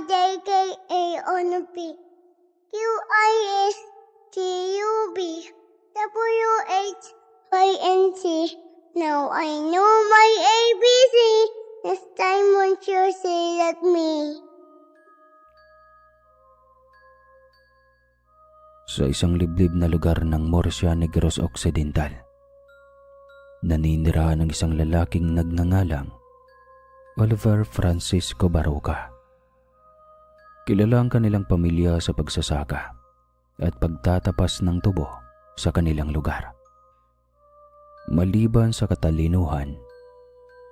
IJKA-ONP QISTUB WHYNC. Now I know my ABC. Next time won't you say that me? Sa isang liblib na lugar ng Murcia Negros Occidental, naninirahan ng isang lalaking nagngangalang Oliver Francisco Baroca. Kilala ang kanilang pamilya sa pagsasaka at pagtatapas ng tubo sa kanilang lugar. Maliban sa katalinuhan,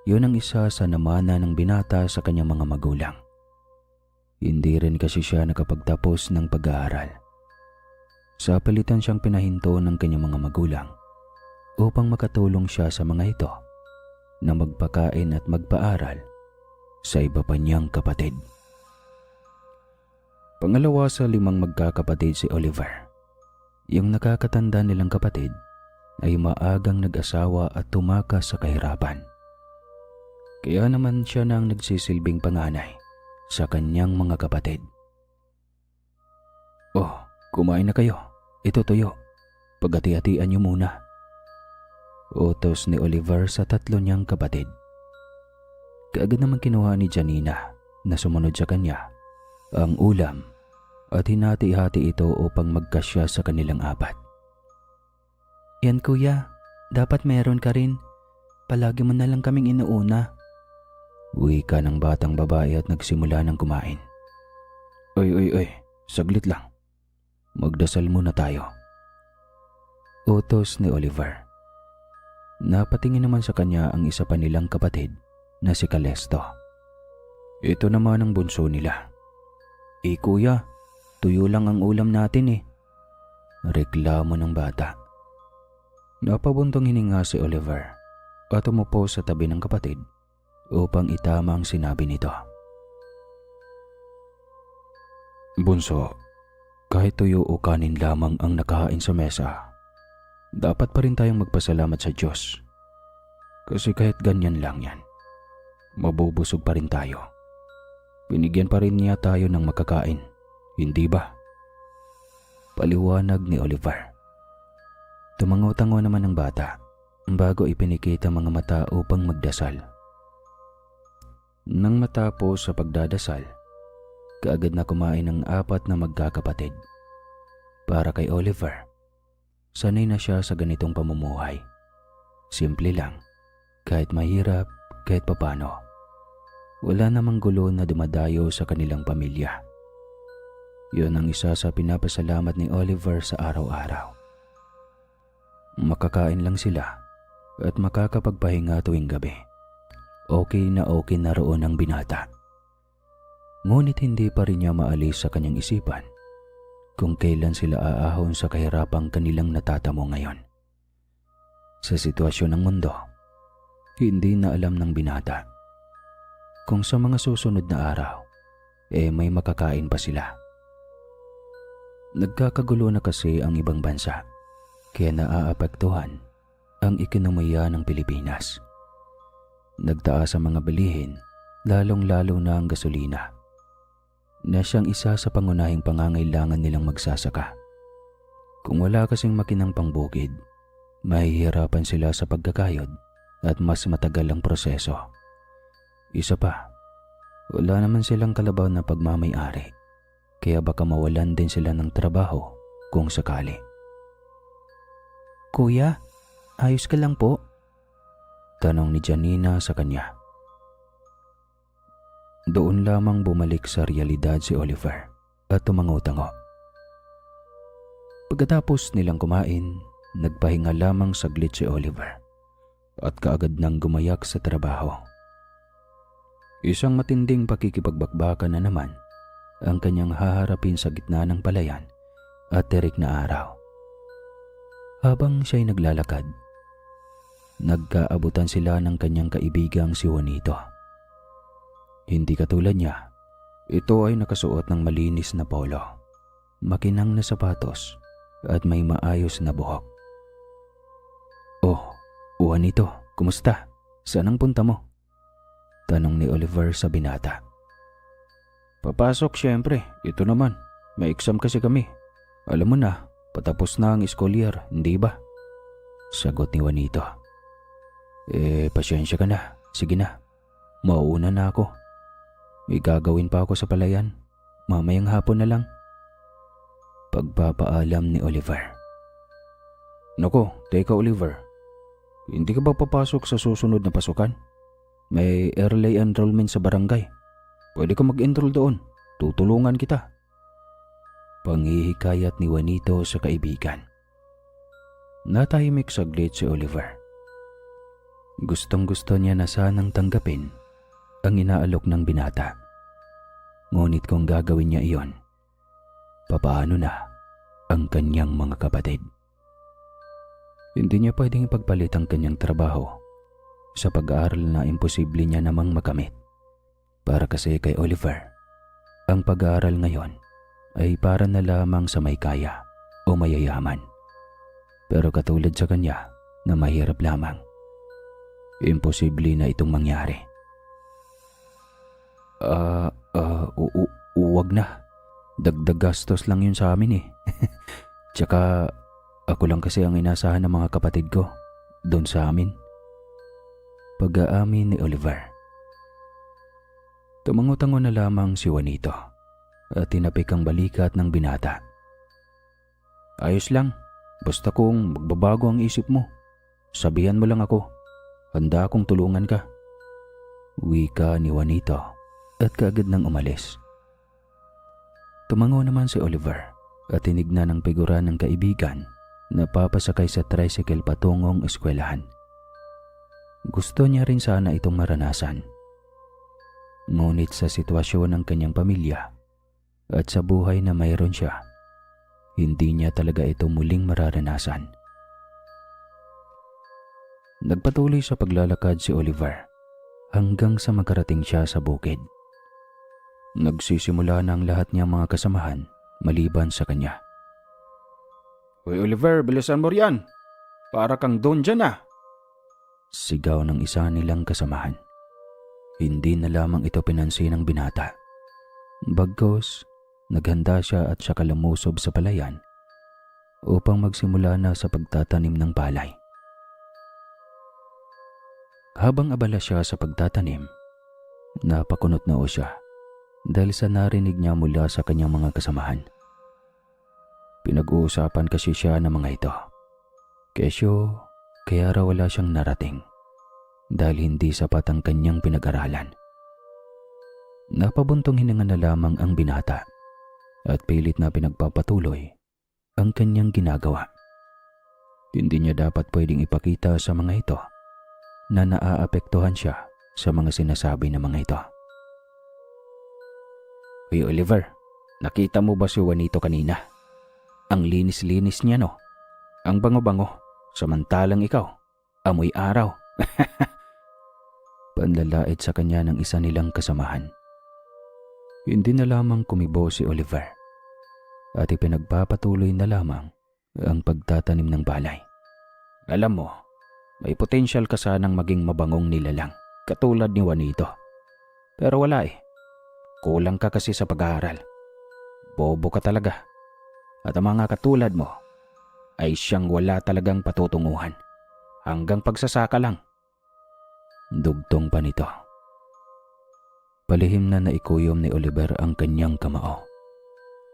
yun ang isa sa namana ng binata sa kanyang mga magulang. Hindi rin kasi siya nakapagtapos ng pag-aaral. Sa palitan siyang pinahinto ng kanyang mga magulang upang makatulong siya sa mga ito na magpakain at magpaaral sa iba pa niyang kapatid. Pangalawa sa 5 magkakapatid si Oliver. Yung nakakatanda nilang kapatid ay maagang nag-asawa at tumakas sa kahirapan. Kaya naman siya nang nagsisilbing panganay sa kanyang mga kapatid. "Oh, kumain na kayo. Ito tuyo. Paghati-hatian niyo muna." Utos ni Oliver sa 3 niyang kapatid. Kaagad naman kinuha ni Janina na sumunod sa kanya ang ulam at hinati-hati ito upang magkasya sa kanilang 4. "Yan kuya, dapat meron ka rin. Palagi mo na lang kaming inuuna." Wika ng batang babae at nagsimula ng kumain. Oy, saglit lang. Magdasal muna tayo." Utos ni Oliver. Napatingin naman sa kanya ang isa pa nilang kapatid na si Calesto. Ito naman ang bunso nila. Kuya, tuyo lang ang ulam natin eh." Reklamo ng bata. Napabuntong hininga si Oliver at umupo sa tabi ng kapatid upang itama ang sinabi nito. "Bunso, kahit tuyo o kanin lamang ang nakahain sa mesa, dapat pa rin tayong magpasalamat sa Diyos. Kasi kahit ganyan lang yan, mabubusog pa rin tayo. Binigyan pa rin niya tayo ng makakain, hindi ba?" Paliwanag ni Oliver. Tumango-tango naman ang bata bago ipinikit ang mga mata upang magdasal. Nang matapos sa pagdadasal, kaagad na kumain ang 4 na magkakapatid. Para kay Oliver, sanay na siya sa ganitong pamumuhay. Simple lang, kahit mahirap, kahit papano. Wala namang gulo na dumadayo sa kanilang pamilya. Yun ang isa sa pinapasalamat ni Oliver sa araw-araw. Makakain lang sila at makakapagpahinga tuwing gabi. Okay na roon ang binata. Ngunit hindi pa rin niya maalis sa kanyang isipan kung kailan sila aahon sa kahirapang kanilang natatamo ngayon. Sa sitwasyon ng mundo, hindi na alam ng binata kung sa mga susunod na araw may makakain pa sila. Nagkakagulo na kasi ang ibang bansa kaya naaapektuhan ang ekonomiya ng Pilipinas. Nagtaas ang mga bilihin, lalong-lalo na ang gasolina, na siyang isa sa pangunahing pangangailangan nilang magsasaka. Kung wala kasing makinang pangbukid, mahihirapan sila sa pagkakayod at mas matagal ang proseso. Isa pa, wala naman silang kalabaw na pagmamay-ari, kaya baka mawalan din sila ng trabaho kung sakali. "Kuya, ayos ka lang po?" tanong ni Janina sa kanya. Doon lamang bumalik sa realidad si Oliver at tumango-tango. Pagkatapos nilang kumain, nagpahinga lamang saglit si Oliver at kaagad nang gumayak sa trabaho. Isang matinding pakikipagbakbakan na naman ang kanyang haharapin sa gitna ng palayan at terik na araw. Habang siya'y naglalakad, nagkaabutan sila ng kanyang kaibigang si Juanito. Hindi katulad niya, ito ay nakasuot ng malinis na polo, makinang na sapatos at may maayos na buhok. "Oh, Juanito, kumusta? Saan ang punta mo?" tanong ni Oliver sa binata. Papasok syempre, ito naman. May exam kasi kami. Alam mo na, patapos na ang school year, hindi ba? Sagot ni Juanito. Pasyensya ka na. Sige na. Mauuna na ako. May gagawin pa ako sa palayan. Mamayang hapon na lang. Pagpapaalam ni Oliver. Nako, teka Oliver. Hindi ka ba papasok sa susunod na pasukan? May early enrollment sa barangay. Pwede ka mag-enroll doon. Tutulungan kita. Panghihikayat ni Juanito sa kaibigan. Natahimik saglit si Oliver. Gustong-gusto niya na sanang tanggapin ang inaalok ng binata. Ngunit kung gagawin niya iyon, papaano na ang kanyang mga kapatid? Hindi niya pwedeng ipagpalit ang kanyang trabaho sa pag-aaral na imposible niya namang makamit. Para kasi kay Oliver, ang pag-aaral ngayon ay para na lamang sa may kaya o mayayaman. Pero katulad sa kanya na mahirap lamang, imposible na itong mangyari. Huwag na. Dagdag gastos lang yun sa amin eh. Tsaka ako lang kasi ang inasahan ng mga kapatid ko doon sa amin. Pag-aamin ni Oliver. Tumango-tango na lamang si Juanito at tinapik ang balikat ng binata. Ayos lang. Basta kung magbabago ang isip mo, sabihan mo lang ako. Handa akong tulungan ka. Wika ni Juanito at kaagad nang umalis. Tumango naman si Oliver at tinignan ang figura ng kaibigan na papasakay sa tricycle patungong eskwelahan. Gusto niya rin sana itong maranasan. Ngunit sa sitwasyon ng kanyang pamilya at sa buhay na mayroon siya, hindi niya talaga ito muling mararanasan. Nagpatuloy sa paglalakad si Oliver hanggang sa makarating siya sa bukid. Nagsisimula na ang lahat niyang mga kasamahan maliban sa kanya. Hoy Oliver, bilisan mo riyan. Para kang doon dyan ah. Sigaw ng isa nilang kasamahan. Hindi na lamang ito pinansin ng binata. Bagkus, naghanda siya at saka lumusob sa palayan upang magsimula na sa pagtatanim ng palay. Habang abala siya sa pagtatanim, napakunot noo siya dahil sa narinig niya mula sa kanyang mga kasamahan. Pinag-uusapan kasi siya ng mga ito. Kesyo, kaya raw wala siyang narating dahil hindi sapat ang kanyang pinag-aralan. Napabuntong hininga na lamang ang binata at pilit na pinagpapatuloy ang kanyang ginagawa. Hindi niya dapat pwedeng ipakita sa mga ito na naaapektuhan siya sa mga sinasabi ng mga ito. Hey Oliver, nakita mo ba si Juanito kanina? Ang linis-linis niya no? Ang bango-bango, samantalang ikaw, amoy araw. Panlalait sa kanya ng isa nilang kasamahan. Hindi na lamang kumibo si Oliver at ipinagpapatuloy na lamang ang pagtatanim ng balay. Alam mo, may potensyal ka sanang maging mabangong nilalang katulad ni Juanito. Pero wala eh. Kulang ka kasi sa pag-aaral. Bobo ka talaga. At ang mga katulad mo ay siyang wala talagang patutunguhan. Hanggang pagsasaka lang. Dugtong pa nito. Palihim na naikuyom ni Oliver ang kanyang kamao.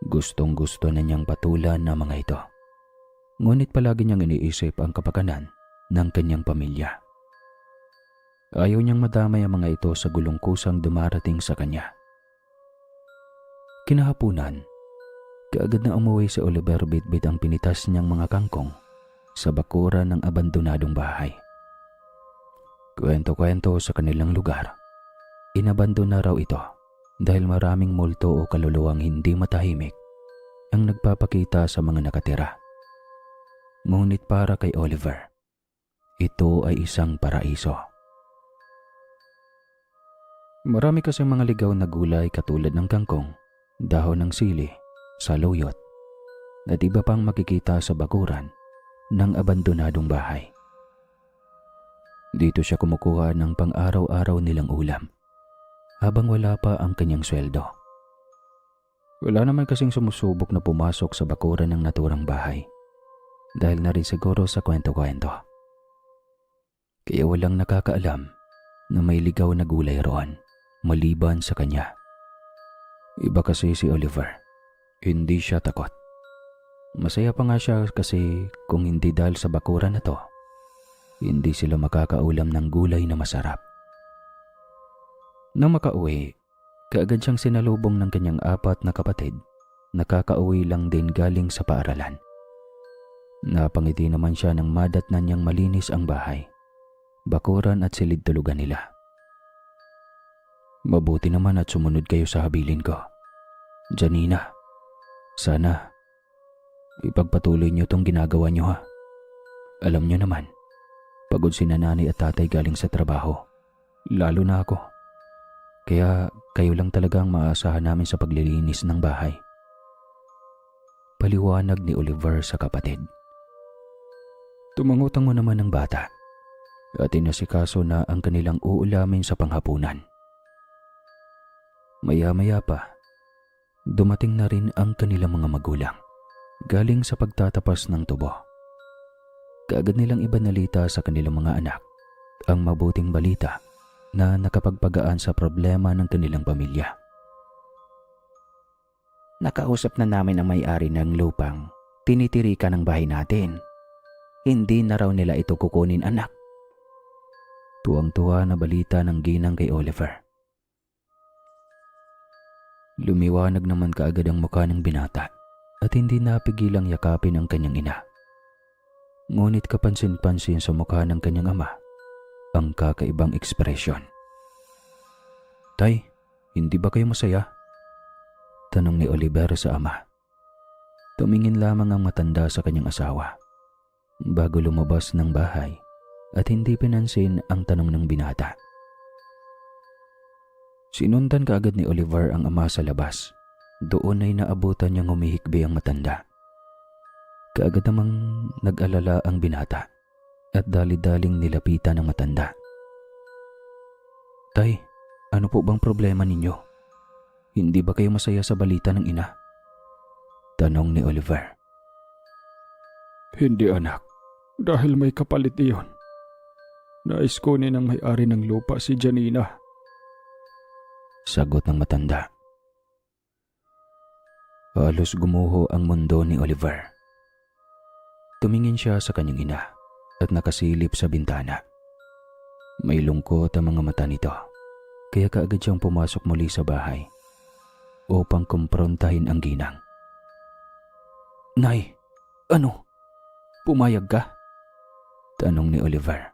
Gustong-gusto na niyang patulan ng mga ito. Ngunit palagi niyang iniisip ang kapakanan ng kanyang pamilya. Ayaw niyang madamay ang mga ito sa gulong kusang dumarating sa kanya. Kinahapunan, kaagad na umuwi si Oliver bitbit ang pinitas niyang mga kangkong sa bakuran ng abandonadong bahay. Kwento-kwento sa kanilang lugar. Inabandona raw ito dahil maraming multo o kaluluwang hindi matahimik ang nagpapakita sa mga nakatira. Ngunit para kay Oliver, ito ay isang paraiso. Marami kasing mga ligaw na gulay katulad ng kangkong, dahon ng sili, saluyot, at iba pang makikita sa bakuran ng abandonadong bahay. Dito siya kumukuha ng pang-araw-araw nilang ulam habang wala pa ang kanyang sweldo. Wala naman kasing sumusubok na pumasok sa bakuran ng naturang bahay. Dahil na rin siguro sa kwento-kwento. Kaya walang nakakaalam na may ligaw na gulay roon maliban sa kanya. Iba kasi si Oliver. Hindi siya takot. Masaya pa nga siya kasi kung hindi dahil sa bakuran na to, hindi sila makakaulam ng gulay na masarap. Nang makauwi, kaagad siyang sinalubong ng kanyang 4 na kapatid na kakauwi lang din galing sa paaralan. Napangiti naman siya nang madatnan niyang malinis ang bahay, bakuran at silid tulugan nila. Mabuti naman at sumunod kayo sa habilin ko. Janina, sana ipagpatuloy niyo tong ginagawa niyo ha. Alam niyo naman, pagod si nanay at tatay galing sa trabaho, lalo na ako. Kaya kayo lang talaga ang maaasahan namin sa paglilinis ng bahay. Paliwanag ni Oliver sa kapatid. Tumangutango naman ng bata at inasikaso na ang kanilang uulamin sa panghapunan. Maya-maya pa, dumating na rin ang kanilang mga magulang galing sa pagtatapas ng tubo. Kaagad nilang ibanalita sa kanilang mga anak ang mabuting balita na nakapagpagaan sa problema ng kanilang pamilya. Nakausap na namin ang may-ari ng lupang tinitirikan ng bahay natin. Hindi na raw nila ito kukunin, anak. Tuwang-tuwa na balita ng ginang kay Oliver. Lumiwanag naman kaagad ang mukha ng binata at hindi napigilang yakapin ang kanyang ina. Ngunit kapansin-pansin sa mukha ng kanyang ama ang kakaibang ekspresyon. Tay, hindi ba kayo masaya? Tanong ni Oliver sa ama. Tumingin lamang ang matanda sa kanyang asawa bago lumabas ng bahay at hindi pinansin ang tanong ng binata. Sinundan kaagad ni Oliver ang ama sa labas. Doon ay naabutan niyang humihikbi ang matanda. Kaagad namang nag-alala ang binata at dali-daling nilapitan ang matanda. Tay, ano po bang problema ninyo? Hindi ba kayo masaya sa balita ng ina? Tanong ni Oliver. Hindi anak, dahil may kapalit iyon. Nais kunin ng may-ari ng lupa si Janina. Sagot ng matanda. Halos gumuho ang mundo ni Oliver. Tumingin siya sa kanyang ina at nakasilip sa bintana. May lungkot ang mga mata nito, kaya kaagad siyang pumasok muli sa bahay upang kumprontahin ang ginang. Nay, ano? Pumayag ka? Tanong ni Oliver.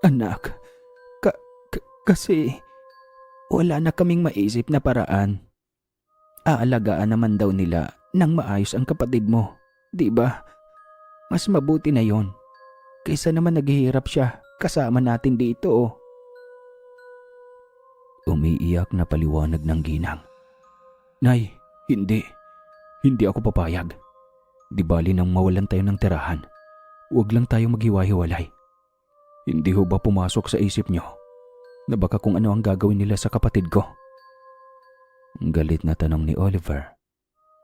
Anak, kasi wala na kaming maisip na paraan. Aalagaan naman daw nila nang maayos ang kapatid mo, di ba? Mas mabuti na yon kaysa naman naghihirap siya kasama natin dito. Umiiyak na paliwanag ng ginang. Nay, hindi. Hindi ako papayag. Di bali nang mawalan tayo ng tirahan, huwag lang tayo maghiwa-hiwalay. Hindi ho ba pumasok sa isip nyo na baka kung ano ang gagawin nila sa kapatid ko? Galit na tanong ni Oliver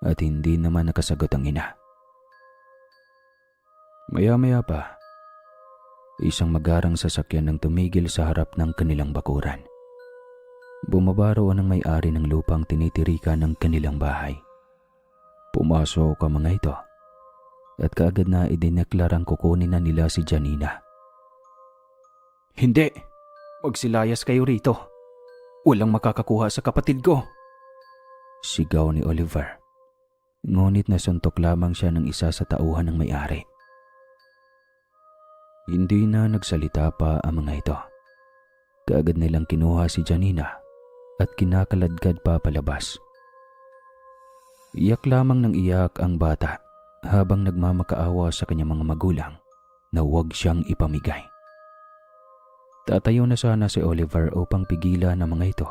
at hindi naman nakasagot ang ina. Maya-maya pa, isang magarang sasakyan ang tumigil sa harap ng kanilang bakuran. Bumaba roon ang may-ari ng lupang tinitirikan ng kanilang bahay. Pumasok ang mga ito at kaagad na idineklarang kukunin na nila si Janina. Hindi! Magsilayas kayo rito. Walang makakakuha sa kapatid ko. Sigaw ni Oliver. Ngunit nasuntok lamang siya ng isa sa tauhan ng may-ari. Hindi na nagsalita pa ang mga ito. Kaagad nilang kinuha si Janina at kinakaladkad pa palabas. Iyak lamang ng iyak ang bata habang nagmamakaawa sa kanyang mga magulang na huwag siyang ipamigay. Tatayo na sana si Oliver upang pigilan ang mga ito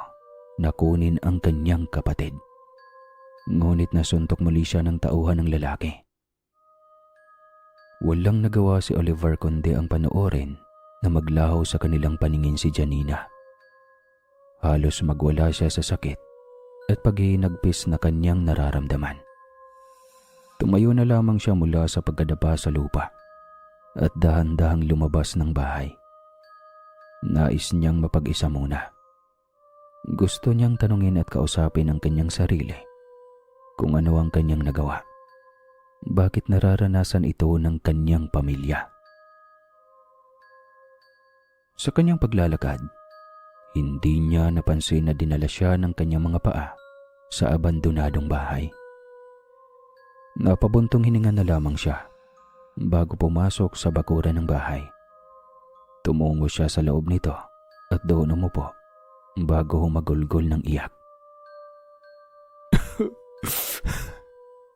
na kunin ang kanyang kapatid. Ngunit nasuntok muli siya ng tauhan ng lalaki. Walang nagawa si Oliver kundi ang panoorin na maglaho sa kanilang paningin si Janina. Halos magwala siya sa sakit at paghihinagpis na kanyang nararamdaman. Tumayo na lamang siya mula sa pagkadapa sa lupa at dahan-dahang lumabas ng bahay. Nais niyang mapag-isa muna. Gusto niyang tanungin at kausapin ang kanyang sarili kung ano ang kanyang nagawa. Bakit nararanasan ito ng kanyang pamilya? Sa kanyang paglalakad, hindi niya napansin na dinala siya ng kanyang mga paa sa abandonadong bahay. Napabuntong hininga na lamang siya bago pumasok sa bakuran ng bahay. Tumungo siya sa loob nito at doon umupo bago humagulgol ng iyak.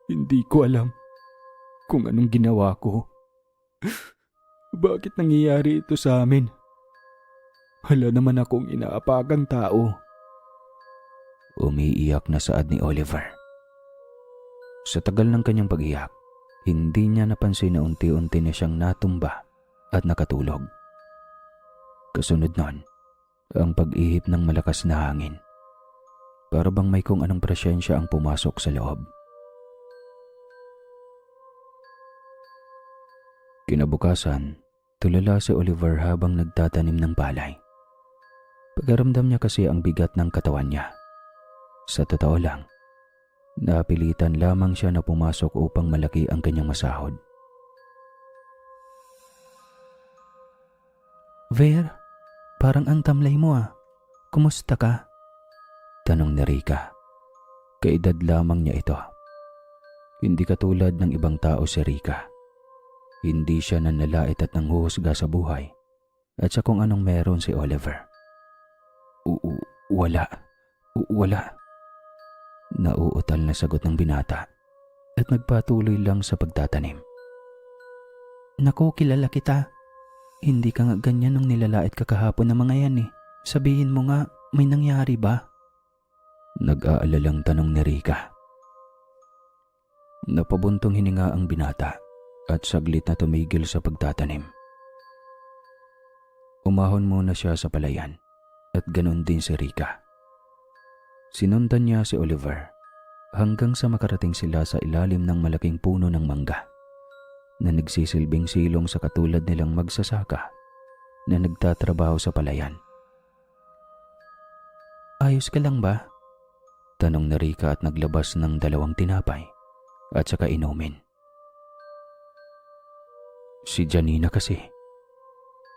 Hindi ko alam kung anong ginawa ko. Bakit nangyayari ito sa amin? Hala naman akong inaapagang tao. Umiiyak na saad ni Oliver. Sa tagal ng kanyang pag-iyak, hindi niya napansin na unti-unti na siyang natumba at nakatulog. Kasunod nun, ang pag-ihip ng malakas na hangin. Para bang may kung anong presensya ang pumasok sa loob. Kinabukasan, tulala si Oliver habang nagtatanim ng palay. Pagkaramdam niya kasi ang bigat ng katawan niya. Sa totoo lang, napilitan lamang siya na pumasok upang malaki ang kanyang masahod. Ver, parang ang tamlay mo ah. Kumusta ka? Tanong ni Rika. Kaedad lamang niya ito. Hindi katulad ng ibang tao si Rika. Hindi siya nanlalait at nanghuhusga sa buhay at sa kung anong meron si Oliver. Wala. Nauutal na sagot ng binata at nagpatuloy lang sa pagtatanim. Naku, kilala kita. Hindi ka nga ganyan nung nilalait ka kahapon ng mga yan eh. Sabihin mo nga, may nangyari ba? Nag-aalalang tanong ni Rika. Napabuntong hininga ang binata at saglit na tumigil sa pagtatanim. Umahon muna siya sa palayan at ganon din si Rika. Sinundan niya si Oliver hanggang sa makarating sila sa ilalim ng malaking puno ng mangga na nagsisilbing silong sa katulad nilang magsasaka na nagtatrabaho sa palayan. Ayos ka lang ba? Tanong ni Rika at naglabas ng 2 tinapay at saka inumin. Si Janina kasi.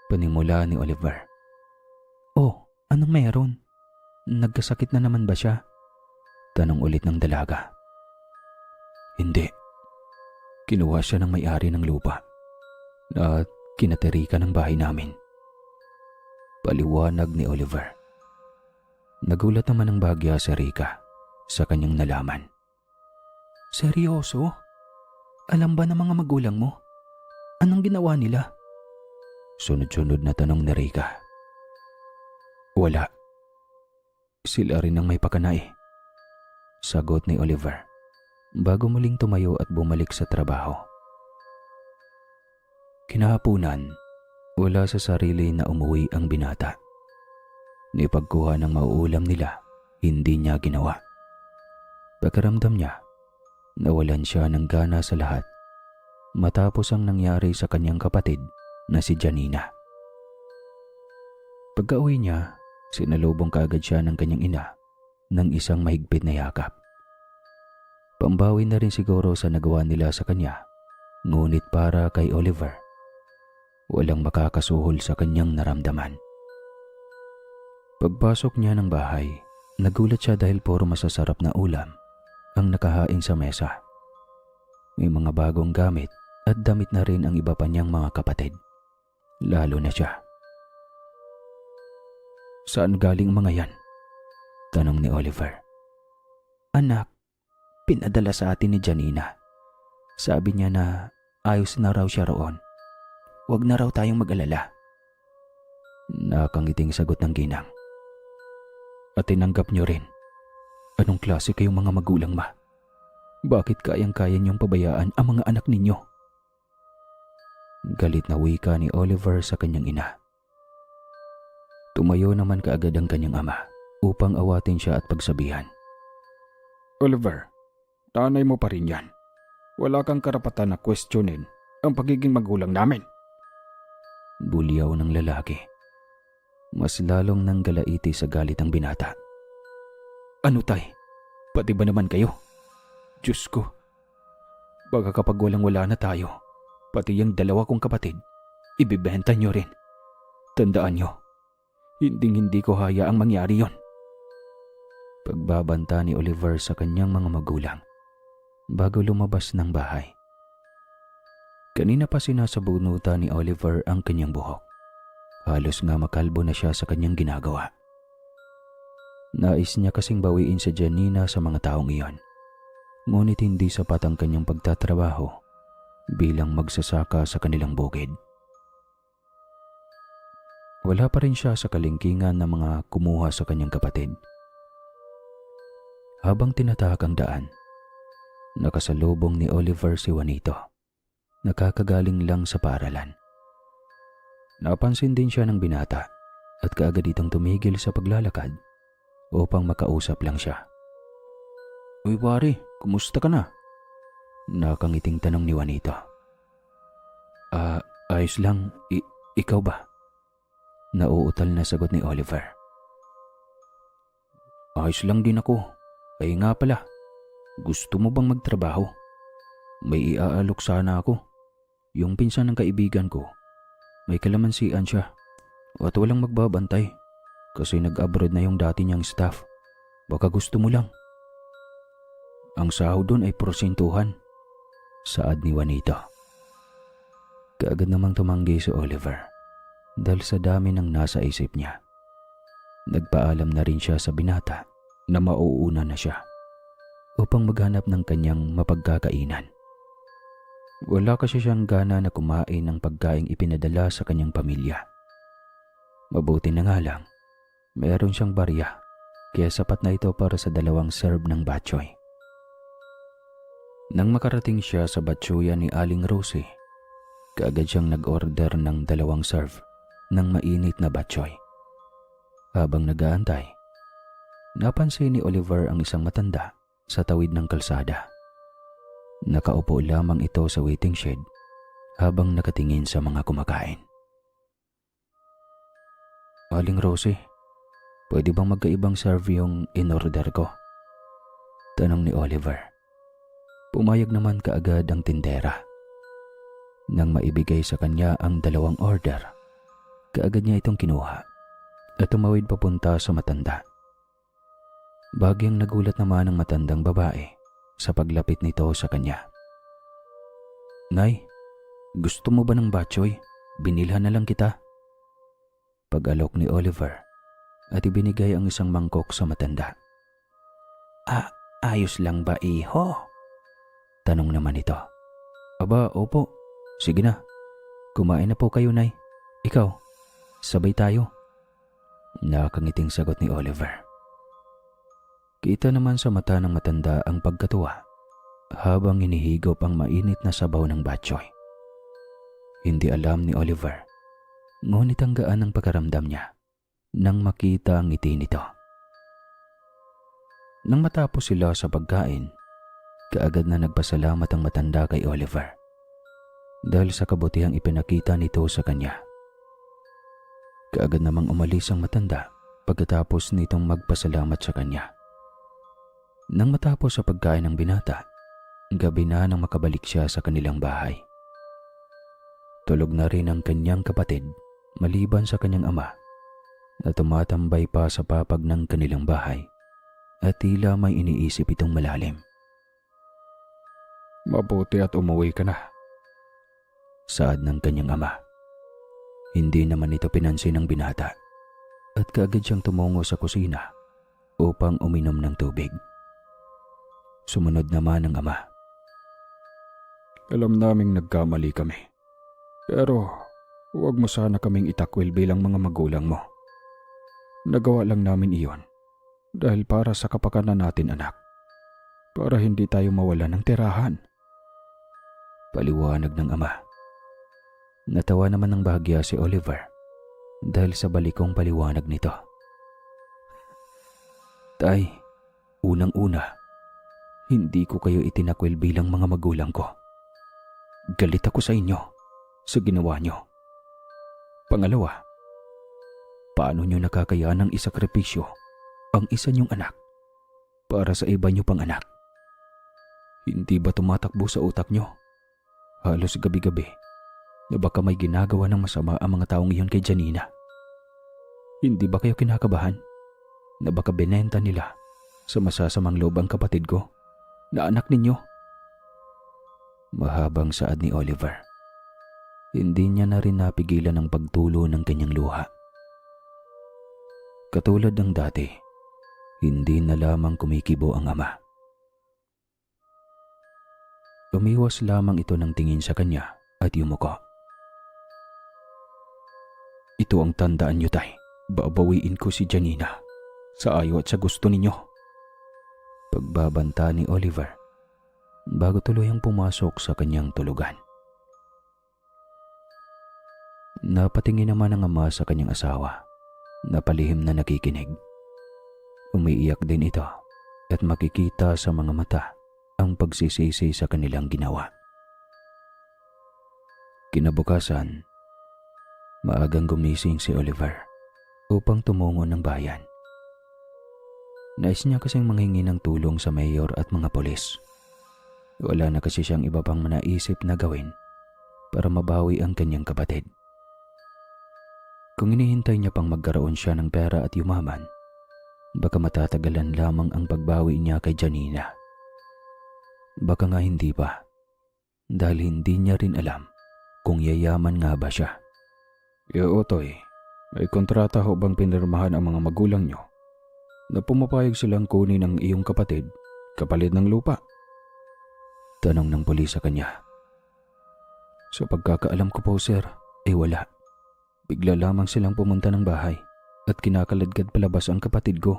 Panimula ni Oliver. Oh, anong meron? Nagkasakit na naman ba siya? Tanong ulit ng dalaga. Hindi. Kinuha siya ng may-ari ng lupa at kinaterika ng bahay namin. Paliwanag ni Oliver. Nagulat naman ng bahagya si Rika sa kanyang nalaman. Seryoso? Alam ba ng mga magulang mo? Anong ginawa nila? Sunod-sunod na tanong ni Rika. Wala. Sila rin ang may pakanay. Sagot ni Oliver bago muling tumayo at bumalik sa trabaho. Kinahapunan, wala sa sarili na umuwi ang binata. Ni pagkuha ng mauulam nila, hindi niya ginawa. Pakiramdam niya, nawalan siya ng gana sa lahat matapos ang nangyari sa kanyang kapatid na si Janina. Pagka-uwi niya, sinalubong kaagad siya ng kanyang ina ng isang mahigpit na yakap. Pambawi na rin siguro sa nagawa nila sa kanya, ngunit para kay Oliver, walang makakasuhol sa kanyang naramdaman. Pagpasok niya ng bahay, nagulat siya dahil puro masasarap na ulam ang nakahain sa mesa. May mga bagong gamit at damit na rin ang iba pa niyang mga kapatid, lalo na siya. Saan galing mga yan? Tanong ni Oliver. Anak, pinadala sa atin ni Janina. Sabi niya na ayos na raw siya roon. Huwag na raw tayong mag-alala. Nakangiting sagot ng ginang. At tinanggap niyo rin. Anong klase kayong mga magulang ma? Bakit kayang-kaya niyong pabayaan ang mga anak ninyo? Galit na wika ni Oliver sa kanyang ina. Tumayo naman kaagad ang kanyang ama upang awatin siya at pagsabihan. Oliver, tanay mo pa rin yan. Wala kang karapatan na questionin ang pagiging magulang namin. Bulyaw ng lalaki. Mas lalong nanggalaiti sa galit ang binata. Ano tay? Pati ba naman kayo? Diyos ko. Baka kapag walang-wala na tayo, pati yung dalawa kong kapatid, ibibenta nyo rin. Tandaan nyo, hindi ko hayaang mangyari yon. Pagbabanta ni Oliver sa kanyang mga magulang bago lumabas ng bahay. Kanina pa sinasabunutan ni Oliver ang kanyang buhok. Halos nga makalbo na siya sa kanyang ginagawa. Nais niya kasing bawiin si Janina sa mga taong iyon. Ngunit hindi sapat ang kanyang pagtatrabaho bilang magsasaka sa kanilang bukid. Wala pa rin siya sa kalingkingan ng mga kumuha sa kanyang kapatid. Habang tinatahak ang daan, nakasalubong ni Oliver si Juanito. Nakakagaling lang sa paaralan. Napansin din siya ng binata at kaagad itong tumigil sa paglalakad upang makausap lang siya. Uy pare, kumusta ka na? Nakangiting tanong ni Juanito. Ayos lang. Ikaw ba? Nauutal na sagot ni Oliver. Ayos lang din ako. Ay nga pala, gusto mo bang magtrabaho? May iaalok sana ako. Yung pinsan ng kaibigan ko, may kalamansian siya at walang magbabantay kasi nag-abroad na yung dati niyang staff. Baka gusto mo lang. Ang sahod doon ay porsentuhan, saad ni Juanito. Kaagad namang tumanggi si Oliver dahil sa dami ng nasa isip niya. Nagpaalam na rin siya sa binata na mauuna na siya upang maghanap ng kanyang mapagkakainan. Wala kasi siyang gana na kumain ng pagkaing ipinadala sa kanyang pamilya. Mabuti na nga lang, mayroon siyang barya kaya sapat na ito para sa 2 serve ng batchoy. Nang makarating siya sa batchoyan ni Aling Rosie, kaagad siyang nag-order ng 2 serve ng mainit na batchoy. Habang nag-aantay, napansin ni Oliver ang isang matanda sa tawid ng kalsada. Nakaupo lamang ito sa waiting shed habang nakatingin sa mga kumakain. Aling Rosie, pwede bang magkaibang serve yung in-order ko? Tanong ni Oliver. Pumayag naman kaagad ang tindera. Nang maibigay sa kanya ang 2 order, kaagad niya itong kinuha at tumawid papunta sa matanda. Bagyang nagulat naman ang matandang babae sa paglapit nito sa kanya. Nay, gusto mo ba ng batchoy? Binilhan na lang kita. Pag-alok ni Oliver at ibinigay ang isang mangkok sa matanda. Ayos lang ba iho? Tanong naman ito. Aba, opo. Sige na. Kumain na po kayo, Nay. Ikaw, sabay tayo. Nakakangiting sagot ni Oliver. Kita naman sa mata ng matanda ang pagkatuwa habang hinihigop ang mainit na sabaw ng batchoy. Hindi alam ni Oliver, ngunit ang gaan ang pakaramdam niya nang makita ang ngiti nito. Nang matapos sila sa pagkain, kaagad na nagpasalamat ang matanda kay Oliver dahil sa kabutihang ipinakita nito sa kanya. Kaagad namang umalis ang matanda pagkatapos nitong magpasalamat sa kanya. Nang matapos sa pagkain ng binata, gabi na nang makabalik siya sa kanilang bahay. Tulog na rin ang kanyang kapatid maliban sa kanyang ama na tumatambay pa sa papag ng kanilang bahay at tila may iniisip itong malalim. Mabuti at umuwi ka na, saad ng kanyang ama. Hindi naman ito pinansin ng binata at kaagad siyang tumungo sa kusina upang uminom ng tubig. Sumunod naman ang ama. Alam naming nagkamali kami. Pero huwag mo sana kaming itakwil bilang mga magulang mo. Nagawa lang namin iyon dahil para sa kapakanan natin, anak. Para hindi tayo mawala ng tirahan. Paliwanag ng ama. Natawa naman ng bahagya si Oliver dahil sa balikong paliwanag nito. Tay, unang-una, hindi ko kayo itinakwil bilang mga magulang ko. Galit ako sa inyo, sa ginawa nyo. Pangalawa, paano nyo nakakayanang isakripisyo ang isa nyong anak para sa iba nyo pang anak? Hindi ba tumatakbo sa utak nyo halos gabi-gabi na baka may ginagawa ng masama ang mga taong iyon kay Janina? Hindi ba kayo kinakabahan na baka binenta nila sa masasamang loob ang kapatid ko na anak ninyo? Mahabang saad ni Oliver. Hindi niya na rin napigilan ang pagtulo ng kanyang luha. Katulad ng dati, hindi na lamang kumikibo ang ama. Umiwas lamang ito ng tingin sa kanya at yumuko. Ito ang tandaan niyo, tay. Babawiin ko si Janina sa ayaw at sa gusto ninyo. Pagbabanta ni Oliver bago tuluyang pumasok sa kanyang tulugan. Napatingin naman ang ama sa kanyang asawa na palihim na nakikinig. Umiiyak din ito at makikita sa mga mata ang pagsisisi sa kanilang ginawa. Kinabukasan, maagang gumising si Oliver upang tumungo ng bayan. Nais niya kasing manghingi ng tulong sa mayor at mga polis. Wala na kasi siyang iba pang naisip na gawin para mabawi ang kanyang kapatid. Kung inihintay niya pang magkaroon siya ng pera at yumaman, baka matatagalan lamang ang pagbawi niya kay Janina. Baka nga hindi pa, dahil hindi niya rin alam kung yayaman nga ba siya. Otoy, may kontrata ho bang pinirmahan ang mga magulang nyo na pumapayag silang kunin ang iyong kapatid kapalit ng lupa? Tanong ng pulis sa kanya. Sa pagkakaalam ko po, sir, Wala. Bigla lamang silang pumunta ng bahay at kinakaladkad palabas ang kapatid ko.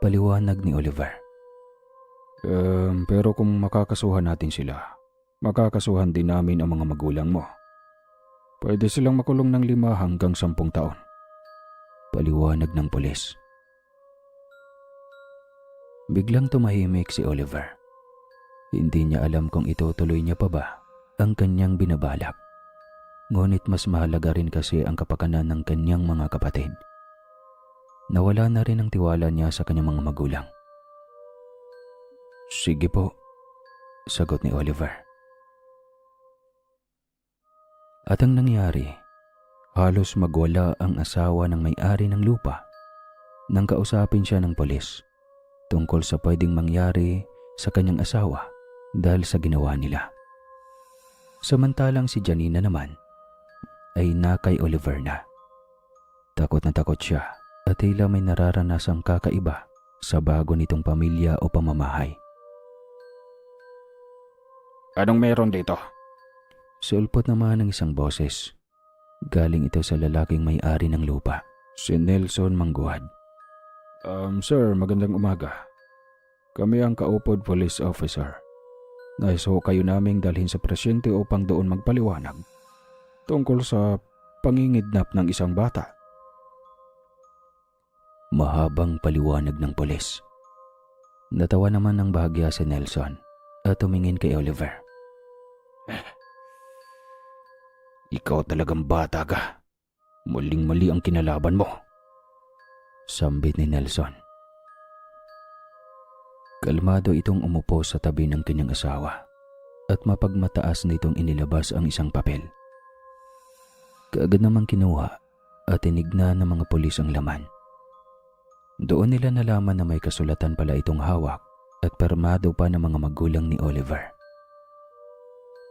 Paliwanag ni Oliver. Pero kung makakasuhan natin sila, makakasuhan din namin ang mga magulang mo. Pwede silang makulong ng 5 hanggang 10 taon. Paliwanag ng pulis. Biglang tumahimik si Oliver. Hindi niya alam kung itutuloy niya pa ba ang kanyang binabalak. Ngunit mas mahalaga rin kasi ang kapakanan ng kanyang mga kapatid. Nawala na rin ang tiwala niya sa kanyang mga magulang. Sige po, sagot ni Oliver. At ang nangyari, halos magwala ang asawa ng may-ari ng lupa nang kausapin siya ng pulis tungkol sa pwedeng mangyari sa kanyang asawa dahil sa ginawa nila. Samantalang si Janina naman ay nakay Oliver na. Takot na takot siya at tila may nararanasang kakaiba sa bago nitong pamilya o pamamahay. Anong meron dito? Sulpot naman ng isang boses. Galing ito sa lalaking may-ari ng lupa, si Nelson Mangguad. Sir, magandang umaga. Kami ang kaupod police officer. Nais ho kayo naming dalhin sa presinto upang doon magpaliwanag tungkol sa pangingidnap ng isang bata. Mahabang paliwanag ng pulis. Natawa naman ng bahagya si Nelson at tumingin kay Oliver. Ikaw talagang bata ka. Maling-mali ang kinalaban mo. Sambit ni Nelson. Kalmado itong umupo sa tabi ng kanyang asawa at mapagmataas nitong inilabas ang isang papel. Kaagad namang kinuha at tinignan ng mga pulis ang laman. Doon nila nalaman na may kasulatan pala itong hawak at permado pa ng mga magulang ni Oliver.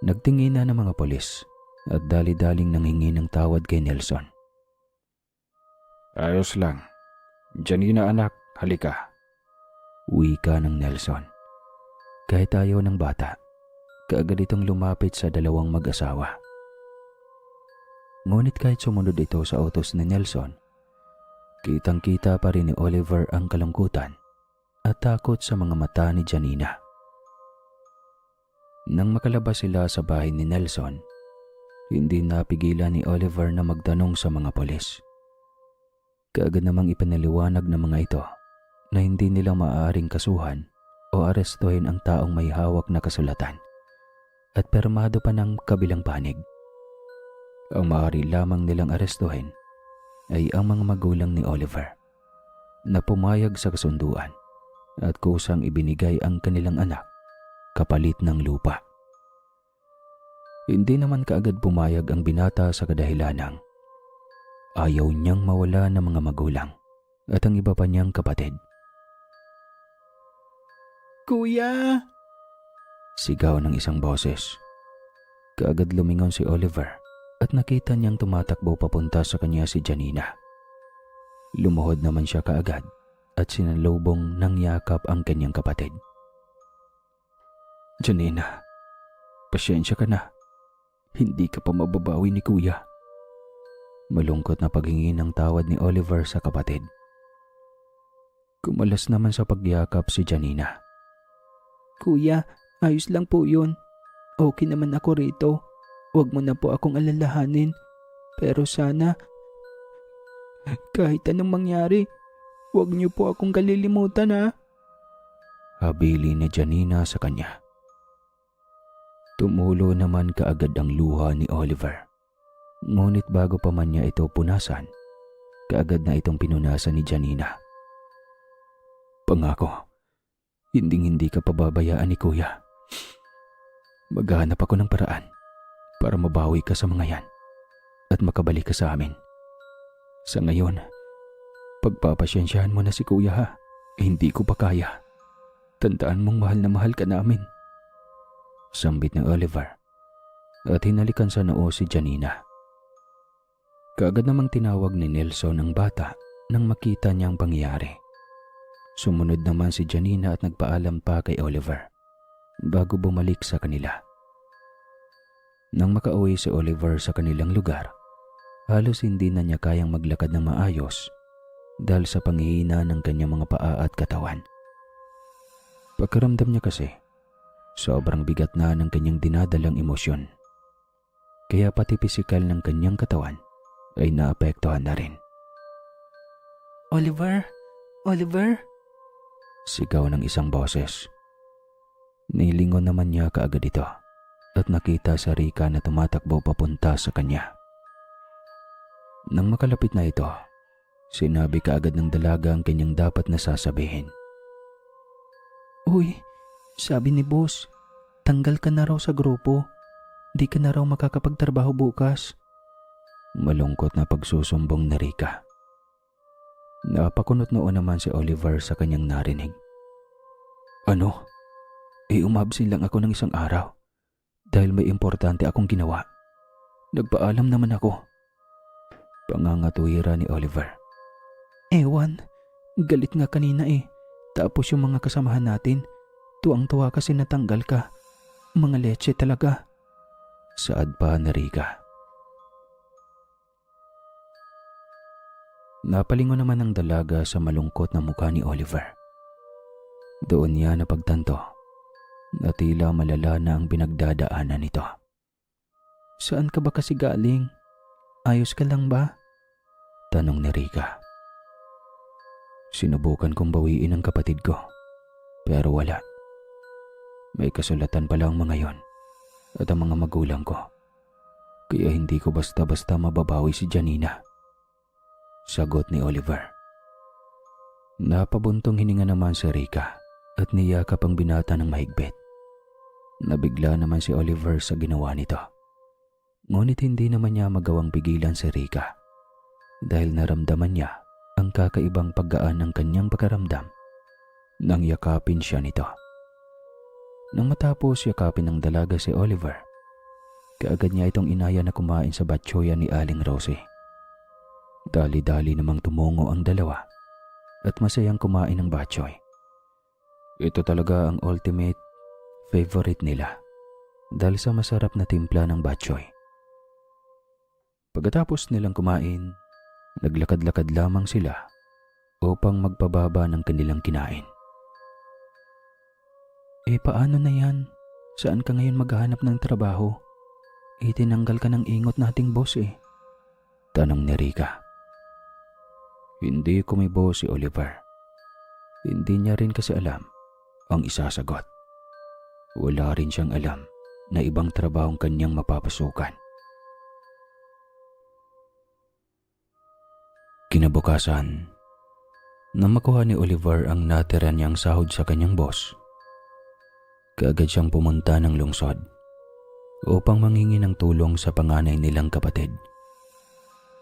Nagtingin na ng mga pulis at dali-daling nanghingi ng tawad kay Nelson. Ayos lang. Janina anak, halika. Wika ng Nelson. Kahit ayaw ng bata, kaagad itong lumapit sa dalawang mag-asawa. Ngunit kahit sumunod ito sa utos ni Nelson, kitang-kita pa rin ni Oliver ang kalungkutan at takot sa mga mata ni Janina. Nang makalabas sila sa bahay ni Nelson, hindi napigilan ni Oliver na magtanong sa mga pulis. Kaagad namang ipanaliwanag ng mga ito na hindi nila maaaring kasuhan o arestuhin ang taong may hawak na kasulatan at permado pa ng kabilang panig. Ang maaari lamang nilang arestuhin ay ang mga magulang ni Oliver na pumayag sa kasunduan at kusang ibinigay ang kanilang anak kapalit ng lupa. Hindi naman kaagad pumayag ang binata sa kadahilanang ayaw niyang mawala ng mga magulang at ang iba pa niyang kapatid. Kuya! Sigaw ng isang boses. Kaagad lumingon si Oliver at nakita niyang tumatakbo papunta sa kanya si Janina. Lumuhod naman siya kaagad at sinalubong ng yakap ang kanyang kapatid. Janina, pasyensya ka na. Hindi ka pa mababawi ni Kuya. Malungkot na paghingi ng tawad ni Oliver sa kapatid. Kumalas naman sa pagyakap si Janina. Kuya, ayos lang po yun. Okay naman ako rito. Huwag mo na po akong alalahanin. Pero sana, kahit anong mangyari, huwag niyo po akong kalilimutan, ha? Habili ni Janina sa kanya. Tumulo naman kaagad ang luha ni Oliver. Ngunit bago pa man niya ito punasan, kaagad na itong pinunasan ni Janina. Pangako, hindi ka pababayaan ni Kuya. Maghahanap ako ng paraan para mabawi ka sa mga yan at makabalik ka sa amin. Sa ngayon, pagpapasyensyahan mo na si Kuya, ha? Hindi ko pa kaya. Tandaan mong mahal na mahal ka namin. Sambit ni Oliver at hinalikan sa noo si Janina. Kaagad namang tinawag ni Nelson ang bata nang makita niyang pangyayari. Sumunod naman si Janina at nagpaalam pa kay Oliver bago bumalik sa kanila. Nang makauwi si Oliver sa kanilang lugar, halos hindi na niya kayang maglakad ng maayos dahil sa panghihina ng kanyang mga paa at katawan. Pakiramdam niya kasi, sobrang bigat na ng kanyang dinadalang emosyon. Kaya pati pisikal ng kanyang katawan ay naapektuhan na rin. Oliver? Oliver? Sigaw ng isang boses. Nilingon naman niya kaagad ito at nakita si Rika na tumatakbo papunta sa kanya. Nang makalapit na ito, sinabi kaagad ng dalaga ang kanyang dapat na sasabihin. Uy, sabi ni boss, tanggal ka na raw sa grupo. Di ka na raw makakapagtrabaho bukas. Malungkot na pagsusumbong ni Rika. Napakunot noon naman si Oliver sa kanyang narinig. Ano? Umabsin lang ako ng isang araw dahil may importante akong ginawa. Nagpaalam naman ako. Pangangatuwira ni Oliver. Ewan, galit nga kanina eh. Tapos yung mga kasamahan natin, tuwang-tuwa kasi natanggal ka. Mga leche talaga. Saad pa ni Rika. Napalingon naman ang dalaga sa malungkot na mukha ni Oliver. Doon niya napagtanto na tila malala na ang pinagdadaanan nito. Saan ka ba kasi galing? Ayos ka lang ba? Tanong ni Rika. Sinubukan kong bawiin ang kapatid ko, pero wala. May kasulatan pala ang mga yon at ang mga magulang ko. Kaya hindi ko basta-basta mababawi si Janina. Sagot ni Oliver. Napabuntong hininga naman si Rika at niyakap ang binata ng mahigpit. Nabigla naman si Oliver sa ginawa nito. Ngunit hindi naman niya magawang pigilan si Rika dahil naramdaman niya ang kakaibang paggaan ng kanyang pagkaramdam nang yakapin siya nito. Nang matapos yakapin ng dalaga si Oliver, kaagad niya itong inaya na kumain sa batchoya ni Aling Rosie. Dali-dali namang tumungo ang dalawa at masayang kumain ng batchoy. Ito talaga ang ultimate favorite nila dahil sa masarap na timpla ng batchoy. Pagkatapos nilang kumain, naglakad-lakad lamang sila upang magpababa ng kanilang kinain. Paano na yan? Saan ka ngayon maghahanap ng trabaho? Tinanggal ka ng ingot nating boss eh. Tanong ni Rika. Hindi ko may boss si Oliver. Hindi niya rin kasi alam ang isasagot. Wala rin siyang alam na ibang trabahong kanyang mapapasukan. Kinabukasan, nang makuha ni Oliver ang natira niyang sahod sa kanyang boss, kaagad siyang pumunta ng lungsod upang manghingi ng tulong sa panganay nilang kapatid.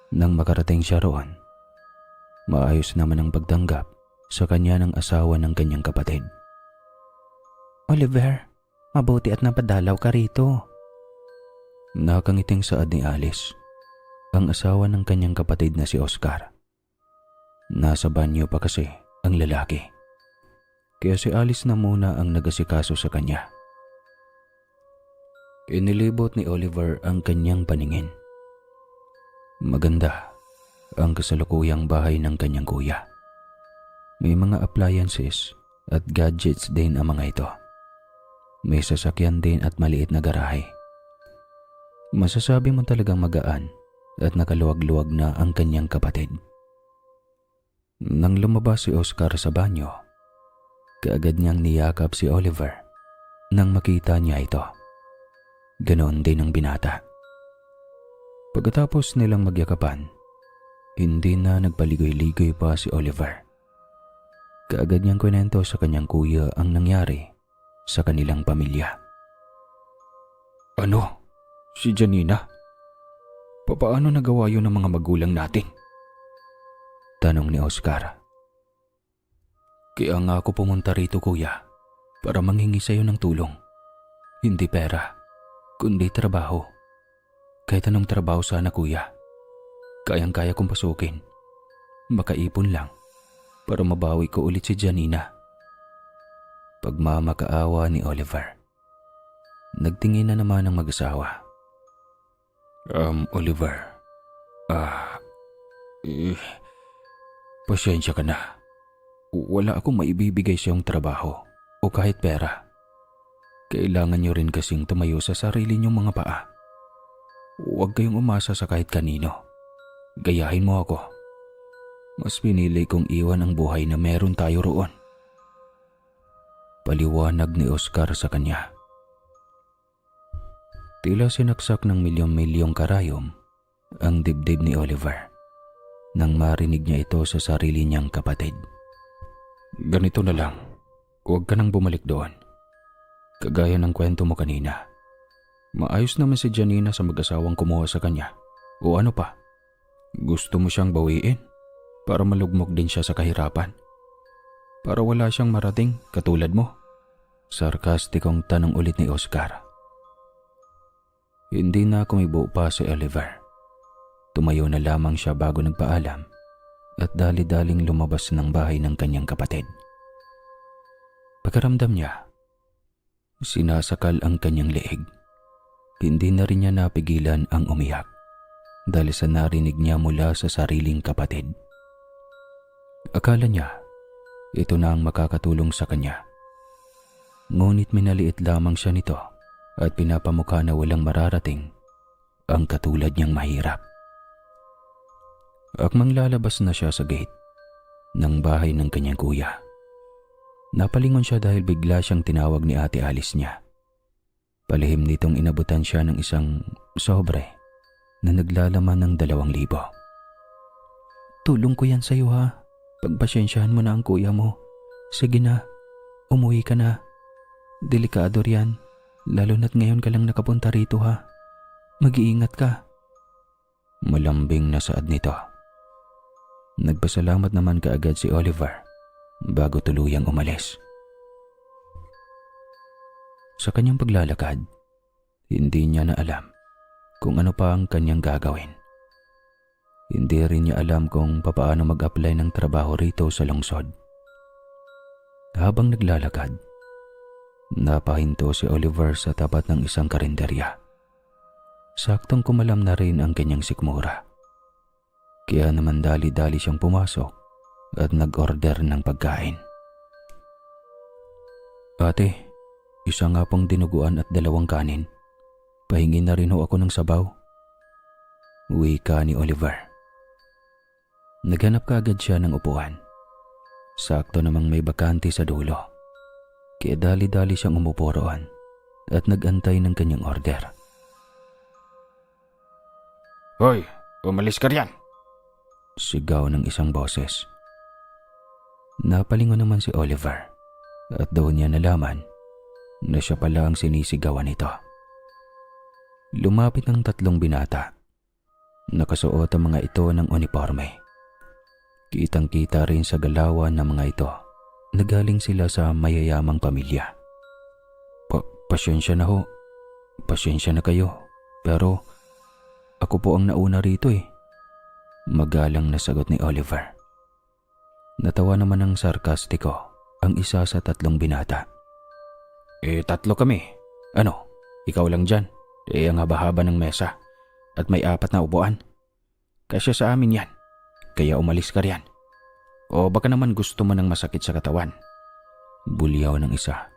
Nang makarating siya roon, maayos naman ang pagtanggap sa kanya ng asawa ng kanyang kapatid. Oliver, mabuti at napadalaw ka rito. Nakangiting saad ni Alice, ang asawa ng kanyang kapatid na si Oscar. Nasa banyo pa kasi ang lalaki, kaya si Alice na muna ang nagasikaso sa kanya. Inilibot ni Oliver ang kanyang paningin. Maganda ang kasalukuyang bahay ng kanyang kuya. May mga appliances at gadgets din ang mga ito. May sasakyan din at maliit na garahe. Masasabi mo talagang magaan at nakaluwag-luwag na ang kanyang kapatid. Nang lumabas si Oscar sa banyo, kaagad niyang niyakap si Oliver nang makita niya ito. Ganon din ang binata. Pagkatapos nilang magyakapan, hindi na nagpaligoy-ligoy pa si Oliver. Kaagad niyang kwento sa kanyang kuya ang nangyari sa kanilang pamilya. Ano? Si Janina? Papaano nagawa yun ng mga magulang natin? Tanong ni Oscar. Kaya nga ako pumunta rito, kuya, para manghingi sa'yo ng tulong. Hindi pera, kundi trabaho. Kahit anong trabaho sana, kuya. Kayang-kaya kong pasukin. Makaipon lang para mabawi ko ulit si Janina. Pagmamakaawa ni Oliver. Nagtingin na naman ang mag-asawa. Oliver. Pasensya ka na. Wala akong maibibigay sa iyong trabaho o kahit pera. Kailangan niyo rin kasing tumayo sa sarili niyong mga paa. Huwag kayong umasa sa kahit kanino. Gayahin mo ako. Mas pinili kong iwan ang buhay na meron tayo roon. Paliwanag ni Oscar sa kanya. Tila sinaksak ng milyong-milyong karayom ang dibdib ni Oliver nang marinig niya ito sa sarili niyang kapatid. Ganito na lang. Huwag ka nang bumalik doon. Kagaya ng kwento mo kanina. Maayos naman si Janina sa mag-asawang kumuha sa kanya. O ano pa? Gusto mo siyang bawiin para malugmok din siya sa kahirapan? Para wala siyang marating katulad mo? Sarkastikong tanong ulit ni Oscar. Hindi na kumibo pa si Oliver. Tumayo na lamang siya bago nagpaalam at dali-daling lumabas ng bahay ng kanyang kapatid. Pagkaramdam niya, sinasakal ang kanyang leeg. Hindi na rin niya napigilan ang umiyak dahil sa narinig niya mula sa sariling kapatid. Akala niya, ito na ang makakatulong sa kanya. Ngunit minaliit lamang siya nito at pinapamukha na walang mararating ang katulad niyang mahirap. Akmang lalabas na siya sa gate ng bahay ng kanyang kuya. Napalingon siya dahil bigla siyang tinawag ni Ate Alice niya. Palihim nitong inabutan siya ng isang sobre na naglalaman ng 2,000. Tulong ko yan sa'yo ha. Pagpasensyahan mo na ang kuya mo. Sige na, umuwi ka na. Delikado riyan, lalo na't ngayon ka lang nakapunta rito ha. Mag-iingat ka. Malambing na saad nito. Nagpasalamat naman kaagad si Oliver bago tuluyang umalis. Sa kanyang paglalakad, hindi niya na alam kung ano pa ang kanyang gagawin. Hindi rin niya alam kung papaano mag-apply ng trabaho rito sa lungsod. Habang naglalakad, napahinto si Oliver sa tapat ng isang karinderya. Saktong kumalam na rin ang kanyang sikmura. Kaya naman dali-dali siyang pumasok at nag-order ng pagkain. Ate, isa nga pong dinuguan at 2 kanin. Pahingi na rin ho ako ng sabaw. Wika ni Oliver. Naghanap kaagad siya ng upuan. Sakto namang may bakante sa dulo. Kaya dali-dali siyang umupo roon at nag-antay ng kanyang order. Hoy, umalis ka riyan! Sigaw ng isang boses. Napalingon naman si Oliver at doon niya nalaman na siya pala ang sinisigawan nito. Lumapit ang 3 binata. Nakasuot ang mga ito ng uniforme. Kitang-kita rin sa galawan ng mga ito na galing sila sa mayayamang pamilya. Pasensya na ho. Pasensya na kayo. Pero ako po ang nauna rito eh. Magalang na sagot ni Oliver. Natawa naman ng sarkastiko ang isa sa 3 binata. 3 kami. Ano, ikaw lang dyan? Ang haba-haba ng mesa at may 4 na upuan. Kasya sa amin yan. Kaya umalis ka riyan. O baka naman gusto mo ng masakit sa katawan. Bulyaw ng isa.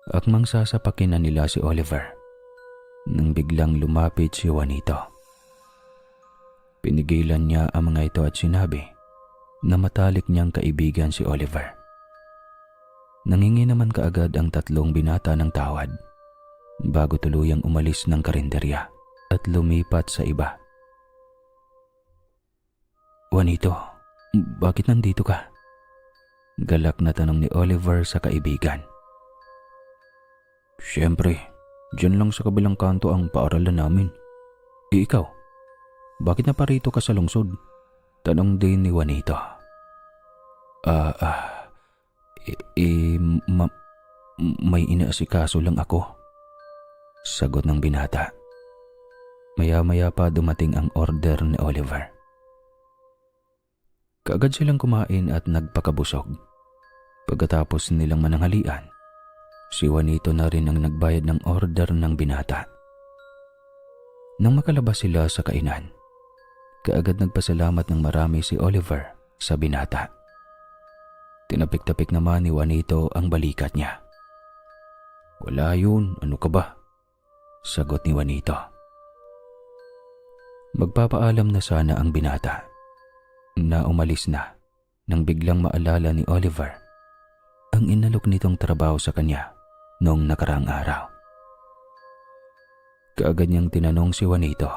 Akmang sasapakin na nila si Oliver nang biglang lumapit si Juanito. Pinigilan niya ang mga ito at sinabi na matalik niyang kaibigan si Oliver. Nangingi naman kaagad ang 3 binata ng tawad bago tuluyang umalis ng karinderya at lumipat sa iba. Juanito, bakit nandito ka? Galak na tanong ni Oliver sa kaibigan. Siyempre, dyan lang sa kabilang kanto ang paaralan namin. Ikaw, bakit na parito ka sa lungsod? Tanong din ni Juanito. May inaasikaso lang ako. Sagot ng binata. Maya-maya pa dumating ang order ni Oliver. Kaagad silang kumain at nagpakabusog. Pagkatapos nilang mananghalian, si Juanito na rin ang nagbayad ng order ng binata. Nang makalabas sila sa kainan, kaagad nagpasalamat ng marami si Oliver sa binata. Tinapik-tapik naman ni Juanito ang balikat niya. Wala yun, ano ka ba? Sagot ni Juanito. Magpapaalam na sana ang binata na umalis na nang biglang maalala ni Oliver ang inalok nitong trabaho sa kanya noong nakaraang araw. Kaagad niyang tinanong si Juanito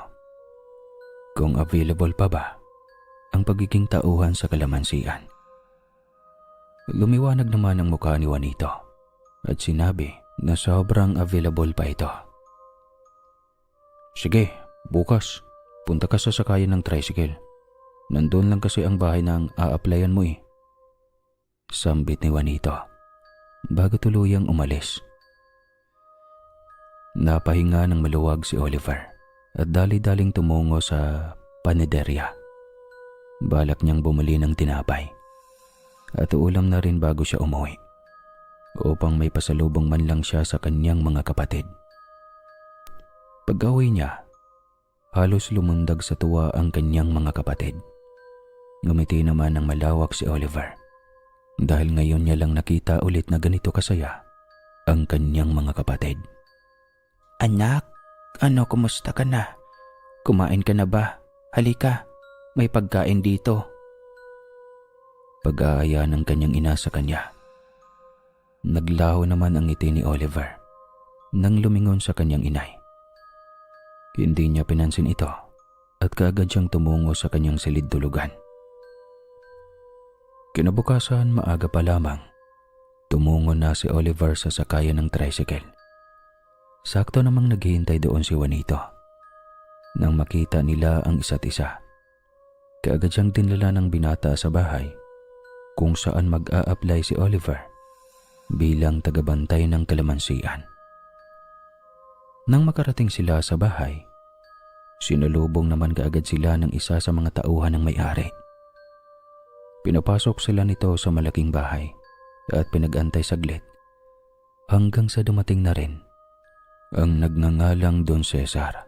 kung available pa ba ang pagiging tauhan sa kalamansian. Lumiwanag naman ang mukha ni Juanito at sinabi na sobrang available pa ito. Sige, bukas, punta ka sa sakayan ng tricycle. Nandun lang kasi ang bahay ng a-applyan mo eh. Sambit ni Juanito bago tuluyang umalis. Napahinga ng maluwag si Oliver at dali-daling tumungo sa panederya. Balak niyang bumili ng tinapay at ulam na rin bago siya umuwi upang may pasalubong man lang siya sa kanyang mga kapatid. Pag-uwi niya, halos lumundag sa tuwa ang kanyang mga kapatid. Ngumiti naman ng malawak si Oliver dahil ngayon niya lang nakita ulit na ganito kasaya ang kanyang mga kapatid. Anak, kumusta ka na? Kumain ka na ba? Halika, may pagkain dito. Pag-aaya ng kanyang ina sa kanya. Naglaho naman ang ngiti ni Oliver nang lumingon sa kanyang inay. Hindi niya pinansin ito at kaagad siyang tumungo sa kanyang silid-tulugan. Kinabukasan, maaga pa lamang, tumungo na si Oliver sa sakayan ng tricycle. Sakto namang naghihintay doon si Juanito. Nang makita nila ang isa't isa, kaagad siyang dinala ng binata sa bahay kung saan mag-a-apply si Oliver bilang tagabantay ng kalamansian. Nang makarating sila sa bahay, sinalubong naman kaagad sila ng isa sa mga tauhan ng may-ari. Pinapasok sila nito sa malaking bahay at pinag-antay saglit hanggang sa dumating na rin ang nagngangalang Don Cesar.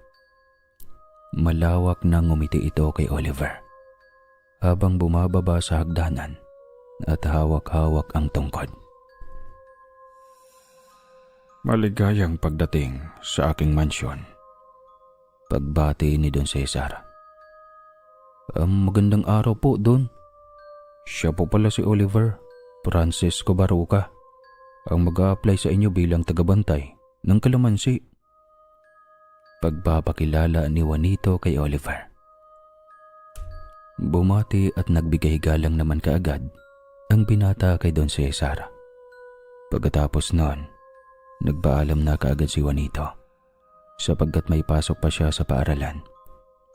Malawak na ngumiti ito kay Oliver habang bumababa sa hagdanan at hawak-hawak ang tungkod. Maligayang pagdating sa aking mansyon. Pagbati ni Don Cesar. Magandang araw po, Don. Siya po pala si Oliver, Francisco Baruca. ang mag-a-apply sa inyo bilang tagabantay ng kalamansi. Pagpapakilala ni Juanito kay Oliver. Bumati at nagbigay galang naman kaagad ang binata kay Don Cesar. Pagkatapos noon, nagpaalam na kaagad si Juanito sapagkat may pasok pa siya sa paaralan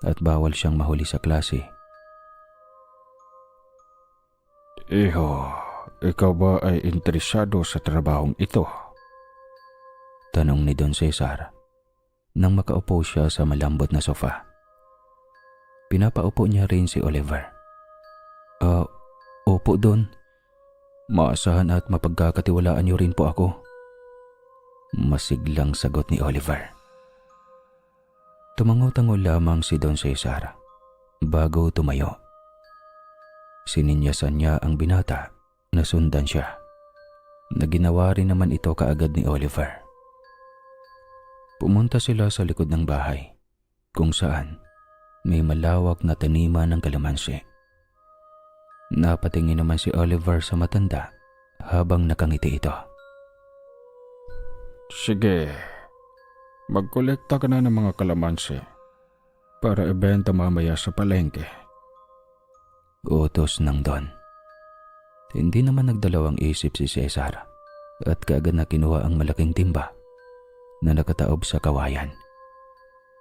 at bawal siyang mahuli sa klase. Iho, ikaw ba ay interesado sa trabahong ito? Tanong ni Don Cesar nang makaupo siya sa malambot na sofa. Pinapaupo niya rin si Oliver. Opo Don. Maasahan at mapagkakatiwalaan niyo rin po ako. Masiglang sagot ni Oliver. Tumango-tango lamang si Don Cesar bago tumayo. Sininyasan niya ang binata na sundan siya. Naginawa rin naman ito kaagad ni Oliver. Pumunta sila sa likod ng bahay kung saan may malawak na taniman ng kalamansi. Napatingin naman si Oliver sa matanda habang nakangiti ito. Sige, magkolekta ka na ng mga kalamansi para ibenta mamaya sa palengke. Utos ng Don. Hindi naman nagdalawang isip si Cesar at kaagad na kinuha ang malaking timba na nakataob sa kawayan.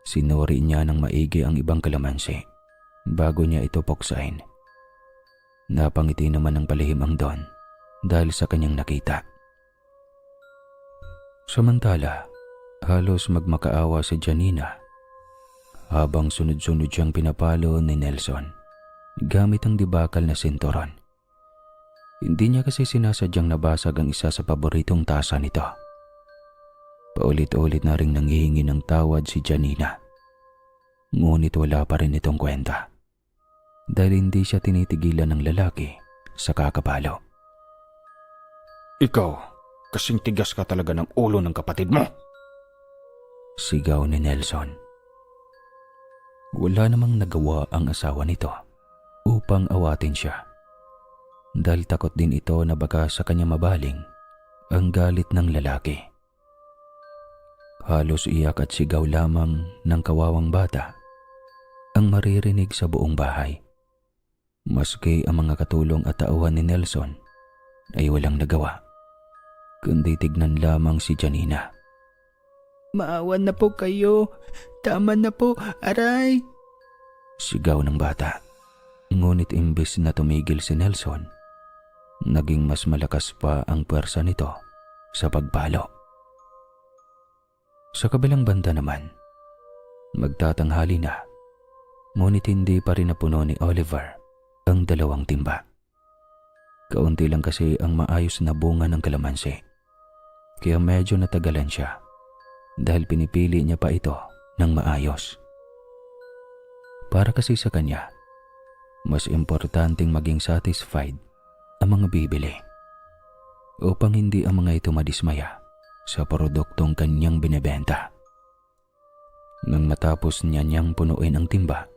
Sinuri niya ng maigi ang ibang kalamansi bago niya ito puksain. Napangiti naman ng palihim ang Don dahil sa kanyang nakita. Samantala, halos magmakaawa si Janina habang sunod-sunod siyang pinapalo ni Nelson gamit ang dibakal na sinturon. Hindi niya kasi sinasadyang nabasag ang isa sa paboritong tasa nito. Paulit-ulit na ring nanghihingi ng tawad si Janina. Ngunit wala pa rin itong kwenta dahil hindi siya tinitigilan ng lalaki sa kakapalo. Ikaw, kasing tigas ka talaga ng ulo ng kapatid mo. Sigaw ni Nelson. Wala namang nagawa ang asawa nito upang awatin siya dahil takot din ito na baka sa kanya mabaling ang galit ng lalaki. Halos iyak at sigaw lamang ng kawawang bata ang maririnig sa buong bahay. Maski ang mga katulong at tauhan ni Nelson ay walang nagawa, kundi tignan lamang si Janina. Maawan na po kayo. Tama na po, aray. Sigaw ng bata. Ngunit imbes na tumigil si Nelson, naging mas malakas pa ang puwersa nito sa pagpalo. Sa kabilang banda naman, magtatanghali na, ngunit hindi pa rin napuno ni Oliver ang dalawang timba. Kaunti lang kasi ang maayos na bunga ng kalamansi, kaya medyo natagalan siya dahil pinipili niya pa ito ng maayos. Para kasi sa kanya, mas importanteng maging satisfied ang mga bibili upang hindi ang mga ito madismaya sa produktong kanyang binebenta. Nang matapos niya niyang punuin ang timba,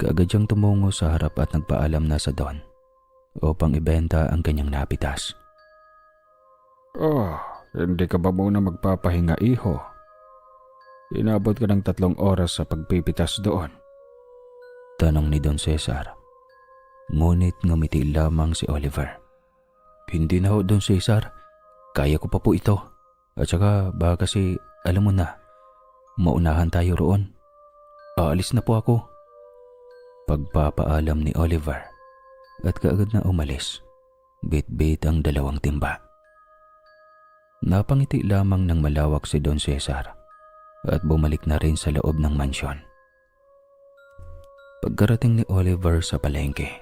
kaagad siyang tumungo sa harap at nagpaalam na sa Don upang ibenta ang kanyang napitas. Hindi ka ba muna magpapahinga, iho? Inabot ka ng 3 oras sa pagpipitas doon. Tanong ni Don Cesar. Ngunit ngumiti lamang si Oliver. Hindi na ho, Don Cesar. Kaya ko pa po ito. At saka baka kasi alam mo na, maunahan tayo roon. Aalis na po ako. Pagpapaalam ni Oliver at kaagad na umalis. Bit-bit ang dalawang timba. Napangiti lamang ng malawak si Don Cesar at bumalik na rin sa loob ng mansyon. Pagkarating ni Oliver sa palengke,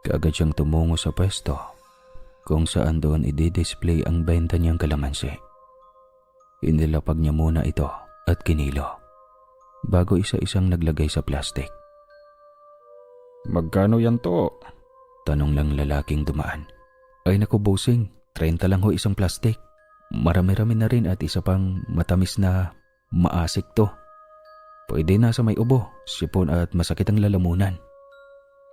kaagad siyang tumungo sa pwesto kung saan doon i-display ang benta niyang kalamansi. Inilapag niya muna ito at kinilo bago isa-isang naglagay sa plastic. Magkano yan to? Tanong lang lalaking dumaan. Ay naku bossing, 30 lang ho isang plastic. Marami-rami na rin at isa pang matamis na maasik to. Pwede na sa may ubo, sipon at masakit ang lalamunan.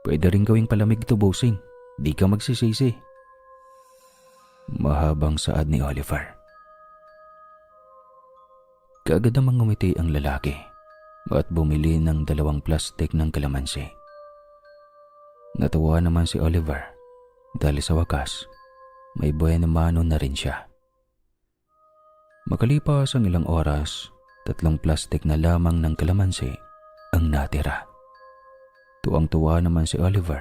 Pwede rin gawing palamig to bossing, di ka magsisisi. Mahabang saad ni Oliver. Kaagad namang ngumiti ang lalaki at bumili ng 2 plastik ng kalamansi. Natuwa naman si Oliver dahil sa wakas may buena mano na rin siya. Makalipas ang ilang oras, 3 plastik na lamang ng kalamansi ang natira. Tuwang-tuwa naman si Oliver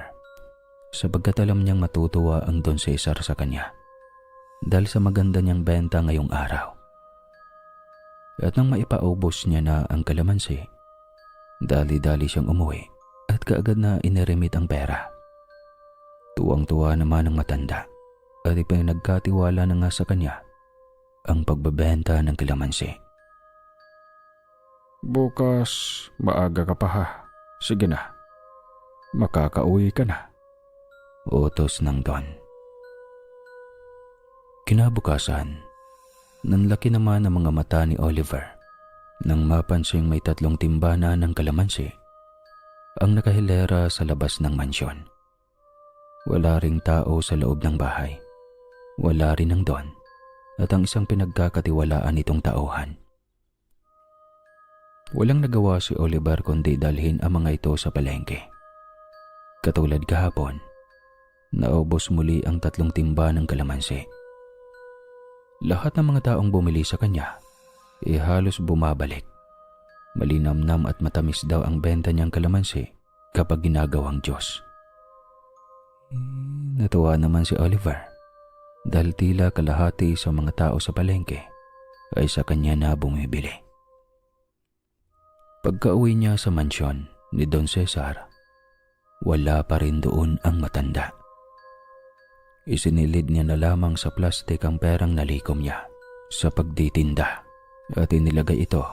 sapagkat alam niyang matutuwa ang Don Cesar sa kanya dahil sa maganda niyang benta ngayong araw. At nang maipaubos niya na ang kalamansi, dali-dali siyang umuwi at kaagad na iniremit ang pera. Tuwang-tuwa naman ang matanda at ipinagkatiwala na nga sa kanya ang pagbebenta ng kalamansi. Bukas, maaga ka pa ha. Sige na. Makakauwi ka na. Utos ng Don. Kinabukasan, nanlaki naman ang mga mata ni Oliver nang mapansing may 3 timbana ng kalamansi ang nakahilera sa labas ng mansyon. Wala ring tao sa loob ng bahay. Wala rin ang Don at ang isang pinagkakatiwalaan nitong tauhan. Walang nagawa si Oliver kundi dalhin ang mga ito sa palengke. Katulad kahapon, naubos muli ang 3 timba ng kalamansi. Lahat ng mga taong bumili sa kanya halos bumabalik. Malinamnam at matamis daw ang benta niyang kalamansi kapag ginagawang Diyos. Natuwa naman si Oliver dahil tila kalahati sa mga tao sa palengke ay sa kanya na bumibili. Pagka-uwi niya sa mansyon ni Don Cesar, wala pa rin doon ang matanda. Isinilid niya na lamang sa plastik ang perang nalikom niya sa pagtitinda at inilagay ito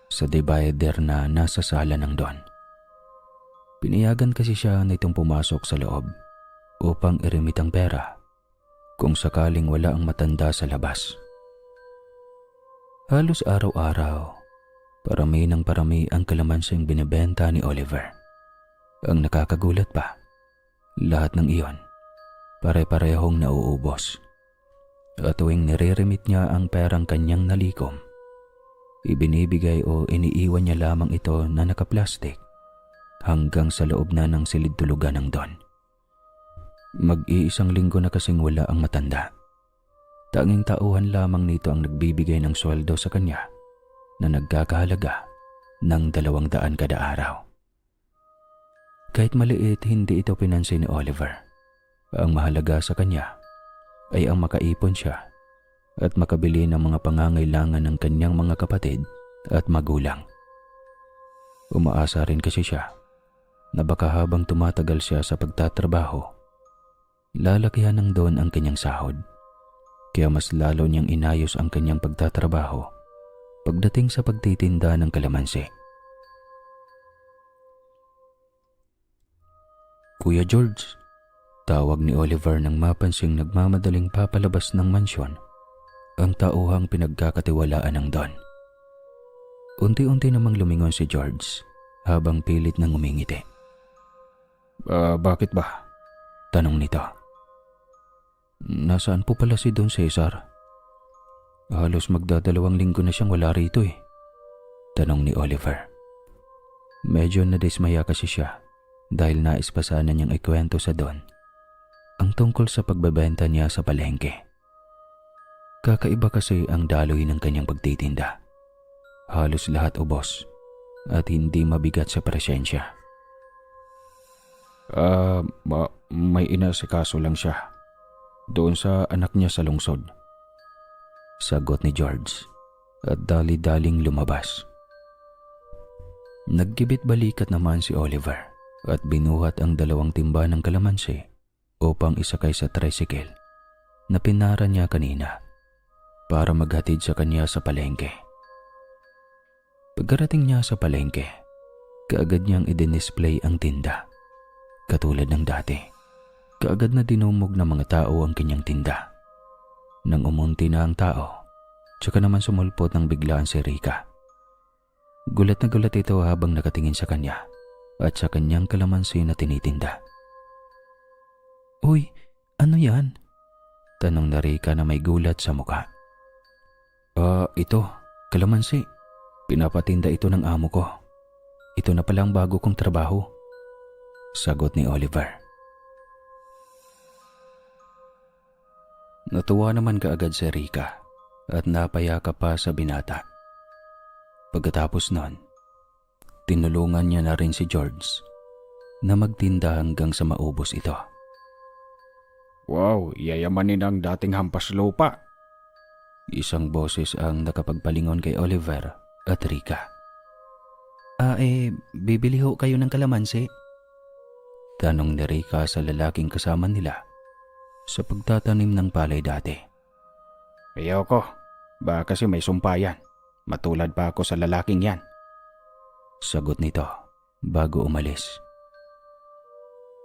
sa divider na nasa sala ng Don. Pinayagan kasi siya na itong pumasok sa loob upang irimit ang pera kung sakaling wala ang matanda sa labas. Halos araw-araw, parami ng parami ang kalamansing binibenta ni Oliver. Ang nakakagulat pa, lahat ng iyon pare-parehong nauubos. At tuwing nire-remit niya ang perang kanyang nalikom, ibinibigay o iniiwan niya lamang ito na nakaplastik hanggang sa loob na ng silid-tulugan ng Don. Mag-iisang linggo na kasing wala ang matanda. Tanging tauhan lamang nito ang nagbibigay ng sweldo sa kanya na nagkakahalaga ng 200 kada araw. Kahit maliit, hindi ito pinansin ni Oliver. Ang mahalaga sa kanya ay ang makaipon siya at makabili ng mga pangangailangan ng kanyang mga kapatid at magulang. Umaasa rin kasi siya na baka habang tumatagal siya sa pagtatrabaho, lalakihan ng Don ang kanyang sahod. Kaya mas lalo niyang inayos ang kanyang pagtatrabaho pagdating sa pagtitinda ng kalamansi. Kuya George, tawag ni Oliver nang mapansing nagmamadaling papalabas ng mansyon ang tauhang pinagkakatiwalaan ng Don. Unti-unti namang lumingon si George habang pilit nang umingiti. Bakit ba? Tanong nito. Nasaan po pala si Don Cesar? Halos magdadalawang linggo na siyang wala rito eh. Tanong ni Oliver. Medyo nadismaya kasi siya dahil nais pa sana niyang ikwento sa Don ang tungkol sa pagbebenta niya sa palengke. Kakaiba kasi ang daloy ng kanyang pagtitinda. Halos lahat ubos at hindi mabigat sa presensya. May inasikaso lang siya doon sa anak niya sa lungsod. Sagot ni George at dali-daling lumabas. Nagkibit balikat naman si Oliver at binuhat ang 2 timba ng kalamansi upang isakay sa tricycle na pinara niya kanina para maghatid sa kanya sa palengke. Pagkarating niya sa palengke, kaagad niyang i-display ang tinda. Katulad ng dati, kaagad na dinumog ng mga tao ang kanyang tinda. Nang umunti na ang tao, tsaka naman sumulpot ng biglaan si Rica. Gulat na gulat ito habang nakatingin sa kanya at sa kanyang kalamansi na tinitinda. Uy, ano yan? Tanong na Rika na may gulat sa mukha. Ito, kalamansi. Pinapatinda ito ng amo ko. Ito na palang bago kong trabaho. Sagot ni Oliver. Natuwa naman kaagad si Rika at napayakap pa sa binata. Pagkatapos nun, tinulungan niya na rin si George na magtinda hanggang sa maubos ito. Wow, yayamanin ang dating hampas lupa. Isang boses ang nakapagpalingon kay Oliver at Rika. Bibili ho kayo ng kalamansi? Tanong ni Rika sa lalaking kasama nila sa pagtatanim ng palay dati. Ayoko, baka kasi may sumpa yan. Matulad pa ako sa lalaking yan. Sagot nito bago umalis.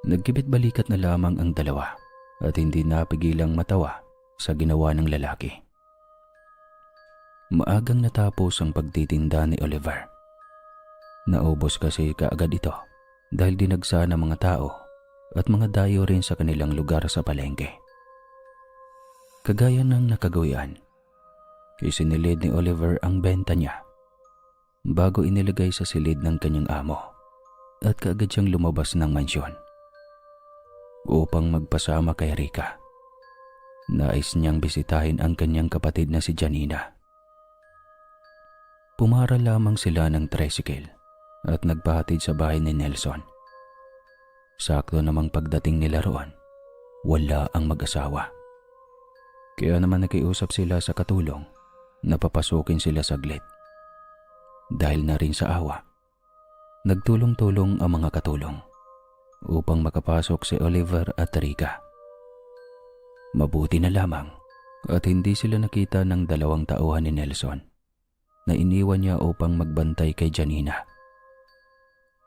Nagkibit-balikat na lamang ang dalawa at hindi napigilang matawa sa ginawa ng lalaki. Maagang natapos ang pagtitinda ni Oliver. Naubos kasi kaagad ito dahil dinagsa ng mga tao at mga dayo rin sa kanilang lugar sa palengke. Kagaya ng nakagawian, isinilid ni Oliver ang benta niya bago inilagay sa silid ng kanyang amo at kaagad siyang lumabas ng mansyon upang magpasama kay Rika. Nais niyang bisitahin ang kanyang kapatid na si Janina. Pumara lamang sila ng tricycle at nagpahatid sa bahay ni Nelson. Sakto namang pagdating nila roon, wala ang mag-asawa. Kaya naman nakiusap sila sa katulong na papasukin sila saglit. Dahil na rin sa awa, nagtulong-tulong ang mga katulong upang makapasok si Oliver at Rika. Mabuti na lamang at hindi sila nakita ng dalawang tauhan ni Nelson na iniwan niya upang magbantay kay Janina.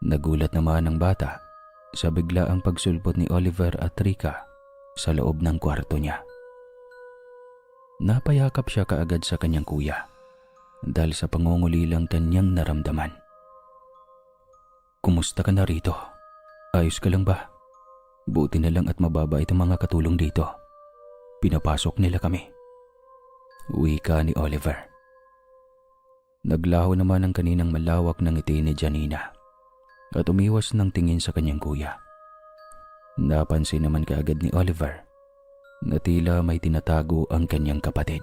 Nagulat naman ang bata sa biglaang pagsulpot ni Oliver at Rika sa loob ng kwarto niya. Napayakap siya kaagad sa kanyang kuya dahil sa pangungulilang kanyang naramdaman. Kumusta ka na rito? Ayos ka lang ba? Buti na lang at mababa itong mga katulong dito. Pinapasok nila kami. Wika ni Oliver. Naglaho naman ang kaninang malawak ng ngiti ni Janina at umiwas ng tingin sa kanyang kuya. Napansin naman kaagad ni Oliver na tila may tinatago ang kanyang kapatid.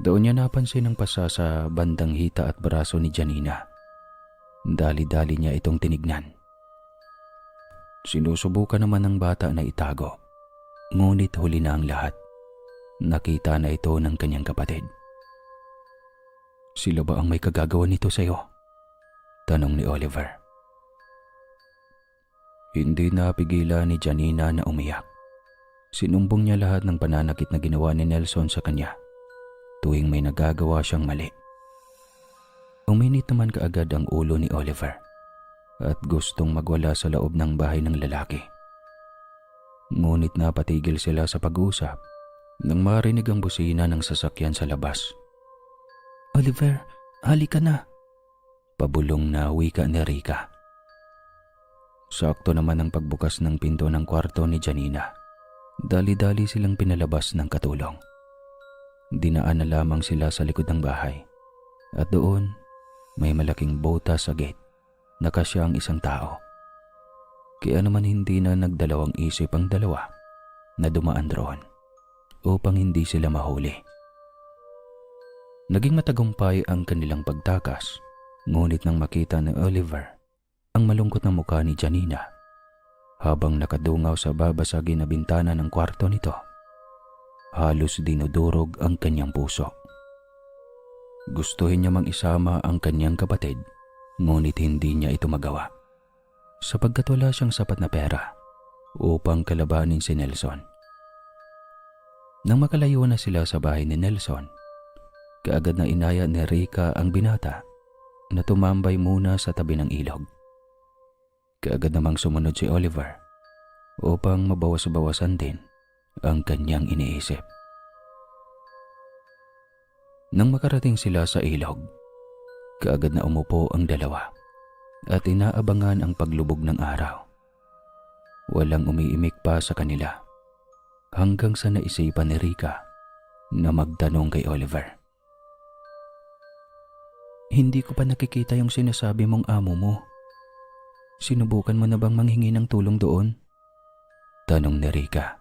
Doon niya napansin ang pasa sa bandang hita at braso ni Janina. Dali-dali niya itong tinignan. Sinusubukan naman ng bata na itago, ngunit huli na ang lahat. Nakita na ito ng kanyang kapatid. Sila ba ang may kagagawa nito sa'yo? Tanong ni Oliver. Hindi napigilan ni Janina na umiyak. Sinumbong niya lahat ng pananakit na ginawa ni Nelson sa kanya tuwing may nagagawa siyang mali. Uminit naman kaagad ang ulo ni Oliver at gustong magwala sa loob ng bahay ng lalaki. Ngunit napatigil sila sa pag-uusap nang marinig ang busina ng sasakyan sa labas. Oliver, halika na. Pabulong na wika ni Rika. Sakto naman ang pagbukas ng pinto ng kwarto ni Janina. Dali-dali silang pinalabas ng katulong. Dinaan na lamang sila sa likod ng bahay at doon may malaking bota sa gate na kasya ang isang tao. Kaya naman hindi na nagdalawang isip ang dalawa na dumaan roon upang hindi sila mahuli. Naging matagumpay ang kanilang pagtakas, ngunit nang makita ni Oliver ang malungkot na mukha ni Janina habang nakadungaw sa babasagin na bintana ng kwarto nito, halos dinudurog ang kanyang puso. Gustuhin niya mang isama ang kanyang kapatid, ngunit hindi niya ito magawa sapagkat wala siyang sapat na pera upang kalabanin si Nelson. Nang makalayo na sila sa bahay ni Nelson, kaagad na inaya ni Rika ang binata na tumambay muna sa tabi ng ilog. Kaagad namang sumunod si Oliver upang mabawas-bawasan din ang kanyang iniisip. Nang makarating sila sa ilog, kaagad na umupo ang dalawa at inaabangan ang paglubog ng araw. Walang umiimik pa sa kanila hanggang sa naisipan ni Rica na magtanong kay Oliver. Hindi ko pa nakikita yung sinasabi mong amo mo. Sinubukan mo na bang manghingi ng tulong doon? Tanong ni Rica.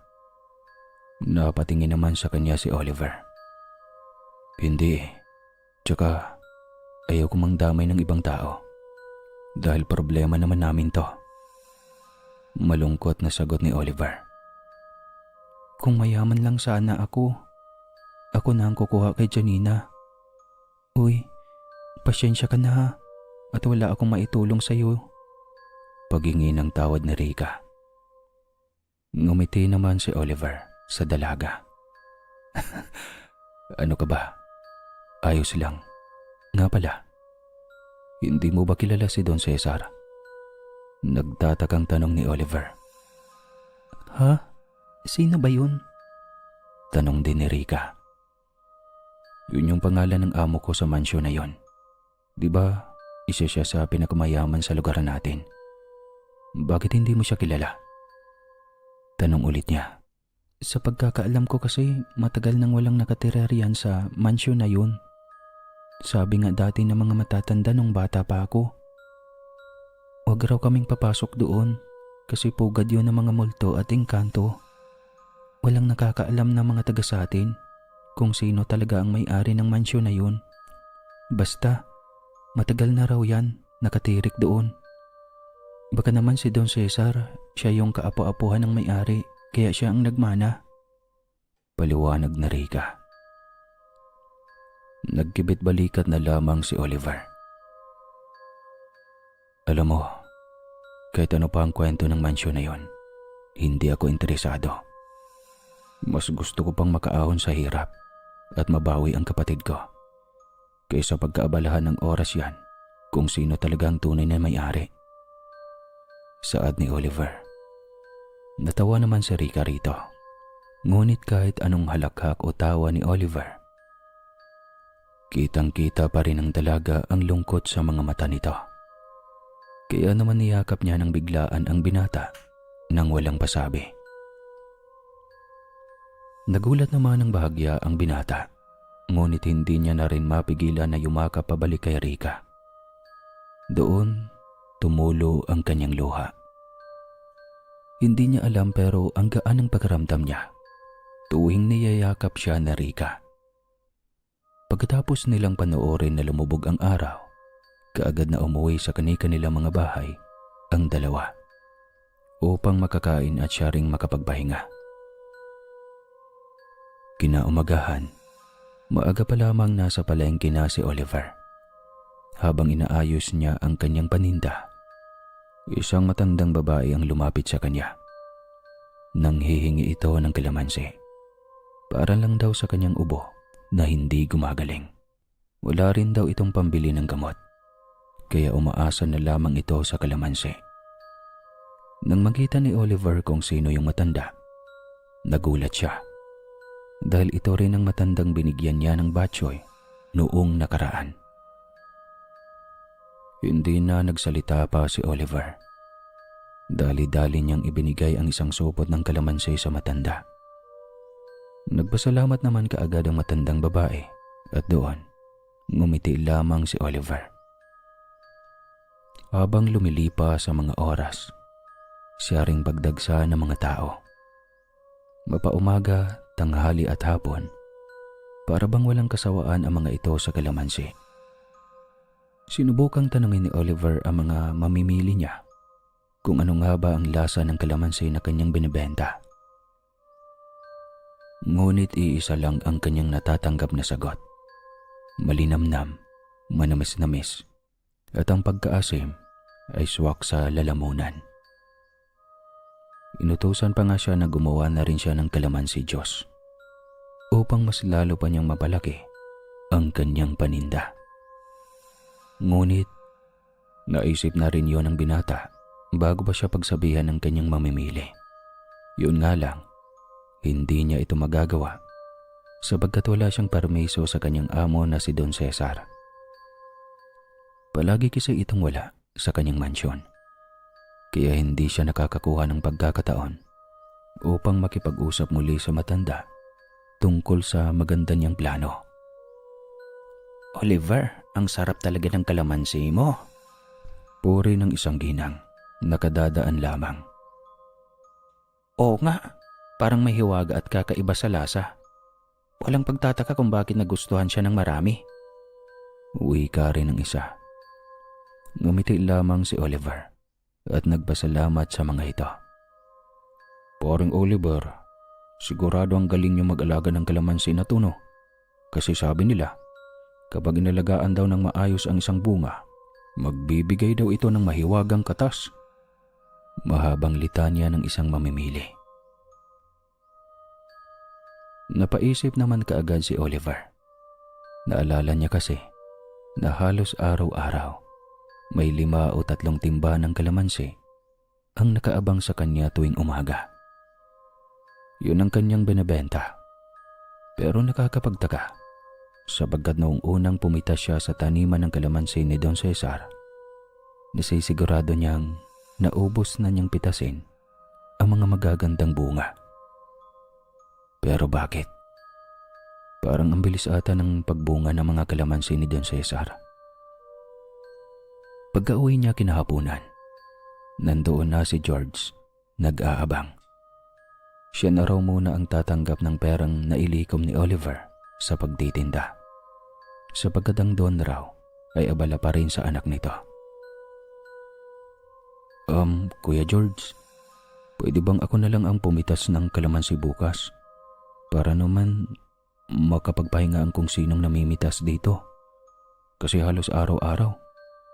Napatingin naman sa kanya si Oliver. Hindi eh. Tsaka ayaw ko mangdamay ng ibang tao. Dahil problema naman namin to. Malungkot na sagot ni Oliver. Kung mayaman lang sana ako na ang kukuha kay Janina. Uy, pasyensya ka na ha, at wala akong maitulong sa'yo. Paghingi ng tawad ni Rica. Ngumiti naman si Oliver sa dalaga. Ano ka ba? Ayos lang. Nga pala, hindi mo ba kilala si Don Cesar? Nagtatakang tanong ni Oliver. Ha? Sino ba yun? Tanong din ni Rica. Yun yung pangalan ng amo ko sa mansyon na yon. Di ba, isa siya sa pinakamayaman sa lugar natin. Bakit hindi mo siya kilala? Tanong ulit niya. Sa pagkakaalam ko kasi matagal nang walang nakatira riyan sa mansyon na yun. Sabi nga dati ng mga matatanda nung bata pa ako. Huwag raw kaming papasok doon kasi pugad yun ng mga multo at engkanto. Walang nakakaalam na mga taga sa atin kung sino talaga ang may-ari ng mansyon na yun. Basta, matagal na raw yan nakatirik doon. Baka naman si Don Cesar, siya yung kaapo-apuhan ng may-ari, kaya siya ang nagmana. Paliwanag na Rica. Nagkibit balikat na lamang si Oliver. Alam mo, kahit ano pa ang kwento ng mansyon na yon, hindi ako interesado. Mas gusto ko pang makaahon sa hirap at mabawi ang kapatid ko kaysa pagkaabalahan ng oras yan kung sino talaga ang tunay na may-ari. Saad ni Oliver. Natawa naman si Rica rito. Ngunit kahit anong halakhak o tawa ni Oliver, kitang-kita pa rin ng dalaga ang lungkot sa mga mata nito. Kaya naman niyakap niya ng biglaan ang binata nang walang pasabi. Nagulat naman ng bahagya ang binata, ngunit hindi niya na rin mapigilan na yumakap pabalik kay Rica. Doon, tumulo ang kanyang luha. Hindi niya alam pero ang gaan ng pakiramdam niya tuwing niyayakap siya na Rica. Pagkatapos nilang panoorin na lumubog ang araw, kaagad na umuwi sa kani-kanilang mga bahay ang dalawa upang makakain at siya ring makapagpahinga. Kinaumagahan, maaga pa lamang nasa palengke na si Oliver. Habang inaayos niya ang kanyang paninda, isang matandang babae ang lumapit sa kanya. Nang hihingi ito ng kalamansi. Para lang daw sa kanyang ubo na hindi gumagaling. Wala rin daw itong pambili ng gamot. Kaya umaasa na lamang ito sa kalamansi. Nang makita ni Oliver kung sino yung matanda, nagulat siya. Dahil ito rin ang matandang binigyan niya ng batchoy noong nakaraan. Hindi na nagsalita pa si Oliver. Dali-dali niyang ibinigay ang isang supot ng kalamansi sa matanda. Nagpasalamat naman kaagad ang matandang babae at doon, ngumiti lamang si Oliver. Habang lumilipas sa mga oras, siya ring pagdagsa ng mga tao. Mapaumaga, tanghali at hapon, para bang walang kasawaan ang mga ito sa kalamansi. Sinubukang tanungin ni Oliver ang mga mamimili niya kung ano nga ba ang lasa ng kalamansi na kanyang binibenta. Ngunit iisa lang ang kanyang natatanggap na sagot. Malinamnam, manamis-namis, at ang pagkaasim ay swak sa lalamunan. Inutusan pa nga siya na gumawa na rin siya ng kalamansi Diyos upang mas lalo pa niyang mapalaki ang kanyang paninda. Ngunit, naisip na rin yon ng binata bago pa siya pagsabihan ng kanyang mamimili. Yun nga lang, hindi niya ito magagawa sapagkat wala siyang permiso sa kanyang amo na si Don Cesar. Palagi kasi itong wala sa kanyang mansyon, kaya hindi siya nakakakuha ng pagkakataon upang makipag-usap muli sa matanda tungkol sa maganda niyang plano. Oliver, ang sarap talaga ng kalamansi mo. Puri ng isang ginang, nakadadaan lamang. Oo nga, parang may hiwaga at kakaiba sa lasa. Walang pagtataka kung bakit nagustuhan siya ng marami. Wika rin ng isa. Ngumiti lamang si Oliver at nagpasalamat sa mga ito. Paring Oliver, sigurado ang galing niyo mag-alaga ng kalamansi na tuno. Kasi sabi nila, kapag inalagaan daw ng maayos ang isang bunga, magbibigay daw ito ng mahiwagang katas. Mahabang litanya ng isang mamimili. Napaisip naman kaagad si Oliver. Naalala niya kasi na halos araw-araw may 5 o 3 timba ng kalamansi ang nakaabang sa kanya tuwing umaga. Yun ang kanyang binebenta. Pero nakakapagtaka sapagkat noong unang pumitas siya sa taniman ng kalamansi ni Don Cesar, nasisigurado niyang naubos na niyang pitasin ang mga magagandang bunga. Pero bakit? Parang ang bilis ata ng pagbunga ng mga kalamansi ni Don Cesar. Pagka-uwi niya kinahaponan, nandoon na si George, nag-aabang. Siya na raw muna ang tatanggap ng perang nailikom ni Oliver sa pagtitinda, sapagkat ang Don raw ay abala pa rin sa anak nito. Kuya George, pwede bang ako na lang ang pumitas ng kalamansi bukas? Para naman makapagpahingaan kung sinong namimitas dito. Kasi halos araw-araw,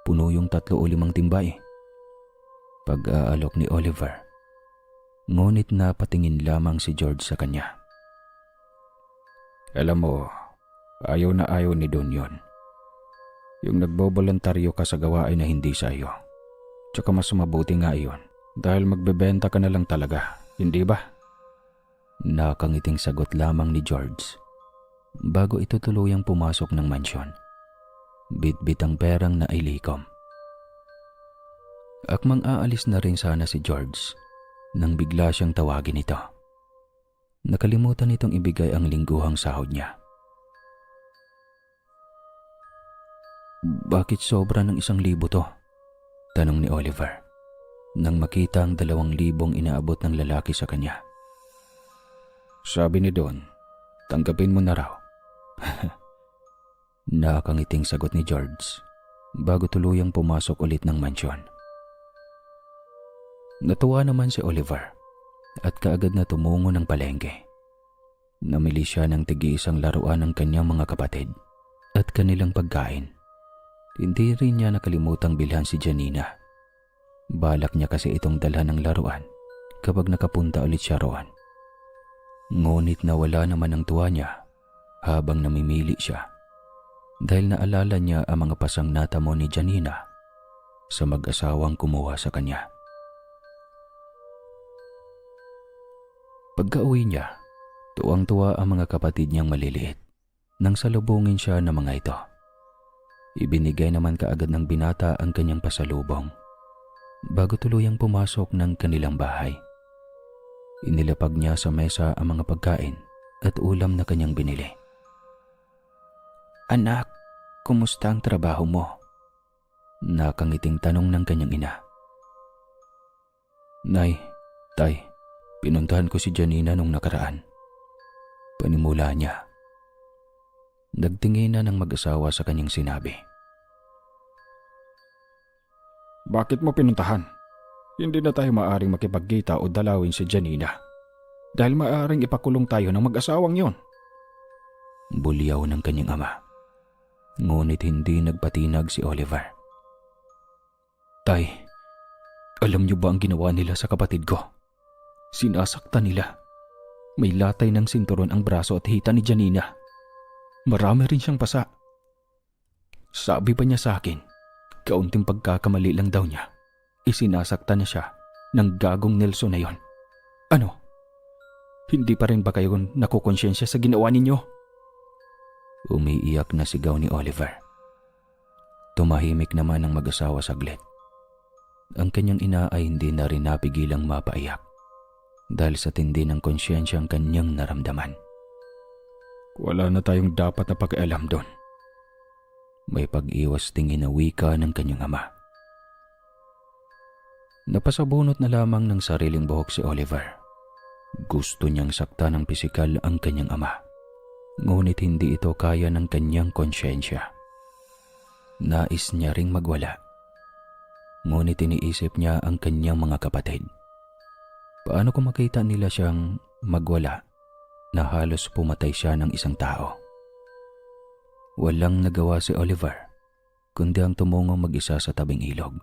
puno yung 3 o 5 timba eh. Pag-aalok ni Oliver, ngunit napatingin lamang si George sa kanya. Alam mo, ayaw na ayaw ni Don yun. Yung nagboboluntaryo ka sa gawain na hindi sa iyo. Tsaka mas mabuti nga iyon dahil magbebenta ka na lang talaga, hindi ba? Nakangiting sagot lamang ni George bago ito tuluyang pumasok ng mansyon. Bit-bit ang perang nailikom. Akmang aalis na rin sana si George nang bigla siyang tawagin ito. Nakalimutan nitong ibigay ang lingguhang sahod niya. Bakit sobra ng 1,000 to? Tanong ni Oliver nang makita ang 2,000 inaabot ng lalaki sa kanya. Sabi ni Don, tanggapin mo na raw. Nakakangiting sagot ni George bago tuluyang pumasok ulit ng mansyon. Natuwa naman si Oliver at kaagad na tumungo ng palengke. Namili siya ng tig-iisang laruan ng kanyang mga kapatid at kanilang pagkain. Hindi rin niya nakalimutang bilhan si Janina. Balak niya kasi itong dalhan ng laruan kapag nakapunta ulit siya roon. Ngunit nawala naman ang tuwa niya habang namimili siya dahil naalala niya ang mga pasang natamo ni Janina sa mag-asawang kumuha sa kanya. Pagka-uwi niya, tuwang-tuwa ang mga kapatid niyang maliliit nang salubungin siya ng mga ito. Ibinigay naman kaagad ng binata ang kanyang pasalubong bago tuluyang pumasok ng kanilang bahay. Inilapag niya sa mesa ang mga pagkain at ulam na kanyang binili. Anak, kumusta ang trabaho mo? Nakangiting tanong ng kanyang ina. Nay, tay, pinuntahan ko si Janina nung nakaraan. Panimula niya. Nagtingin na ng mag-asawa sa kanyang sinabi. Bakit mo pinuntahan? Hindi na tayo maaaring makipagkita o dalawin si Janina. Dahil maaaring ipakulong tayo ng mag-asawang yon. Bulyaw ng kanyang ama. Ngunit hindi nagpatinag si Oliver. Tay, alam niyo ba ang ginawa nila sa kapatid ko? Sinasaktan nila. May latay ng sinturon ang braso at hita ni Janina. Marami rin siyang pasa. Sabi pa niya sa akin, kaunting pagkakamali lang daw niya. Isinasaktan na siya ng gagong Nelson na yon. Ano? Hindi pa rin ba kayo nakukonsyensya sa ginawa ninyo? Umiiyak na sigaw ni Oliver. Tumahimik naman ang mag-asawa saglit. Ang kanyang ina ay hindi na rin napigilang mapaiyak. dahil sa tindi ng konsyensyang kanyang naramdaman. Wala na tayong dapat na pakialam doon. May pag-iwas tingin na wika ng kanyang ama. Napasabunot na lamang ng sariling buhok si Oliver. Gusto niyang saktan ng pisikal ang kanyang ama. Ngunit hindi ito kaya ng kanyang konsyensya. Nais niya ring magwala. Ngunit iniisip niya ang kanyang mga kapatid. Paano kung makita nila siyang magwala na halos pumatay siya ng isang tao? Walang nagawa si Oliver, kundi ang tumungo mag-isa sa tabing ilog.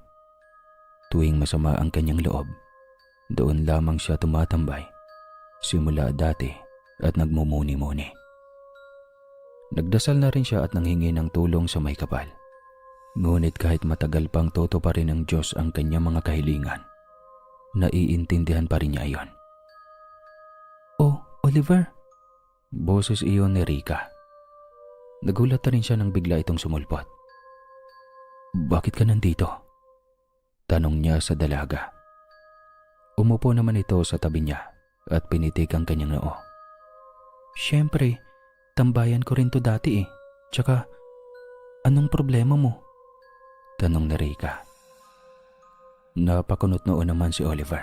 Tuwing masama ang kanyang loob, doon lamang siya tumatambay, simula dati at nagmumuni-muni. Nagdasal na rin siya at nanghingi ng tulong sa may kapal. Ngunit kahit matagal pang toto pa rin ng Diyos ang kanyang mga kahilingan, naiintindihan pa rin niya iyon. Oh, Oliver? Boses iyon ni Rika. Nagulat na rin siya nang bigla itong sumulpot. Bakit ka nandito? Tanong niya sa dalaga. Umupo naman ito sa tabi niya at pinitik ang kanyang noo. Siyempre, tambayan ko rin to dati eh. Tsaka, anong problema mo? Tanong ni Rika. Napakunot noon naman si Oliver.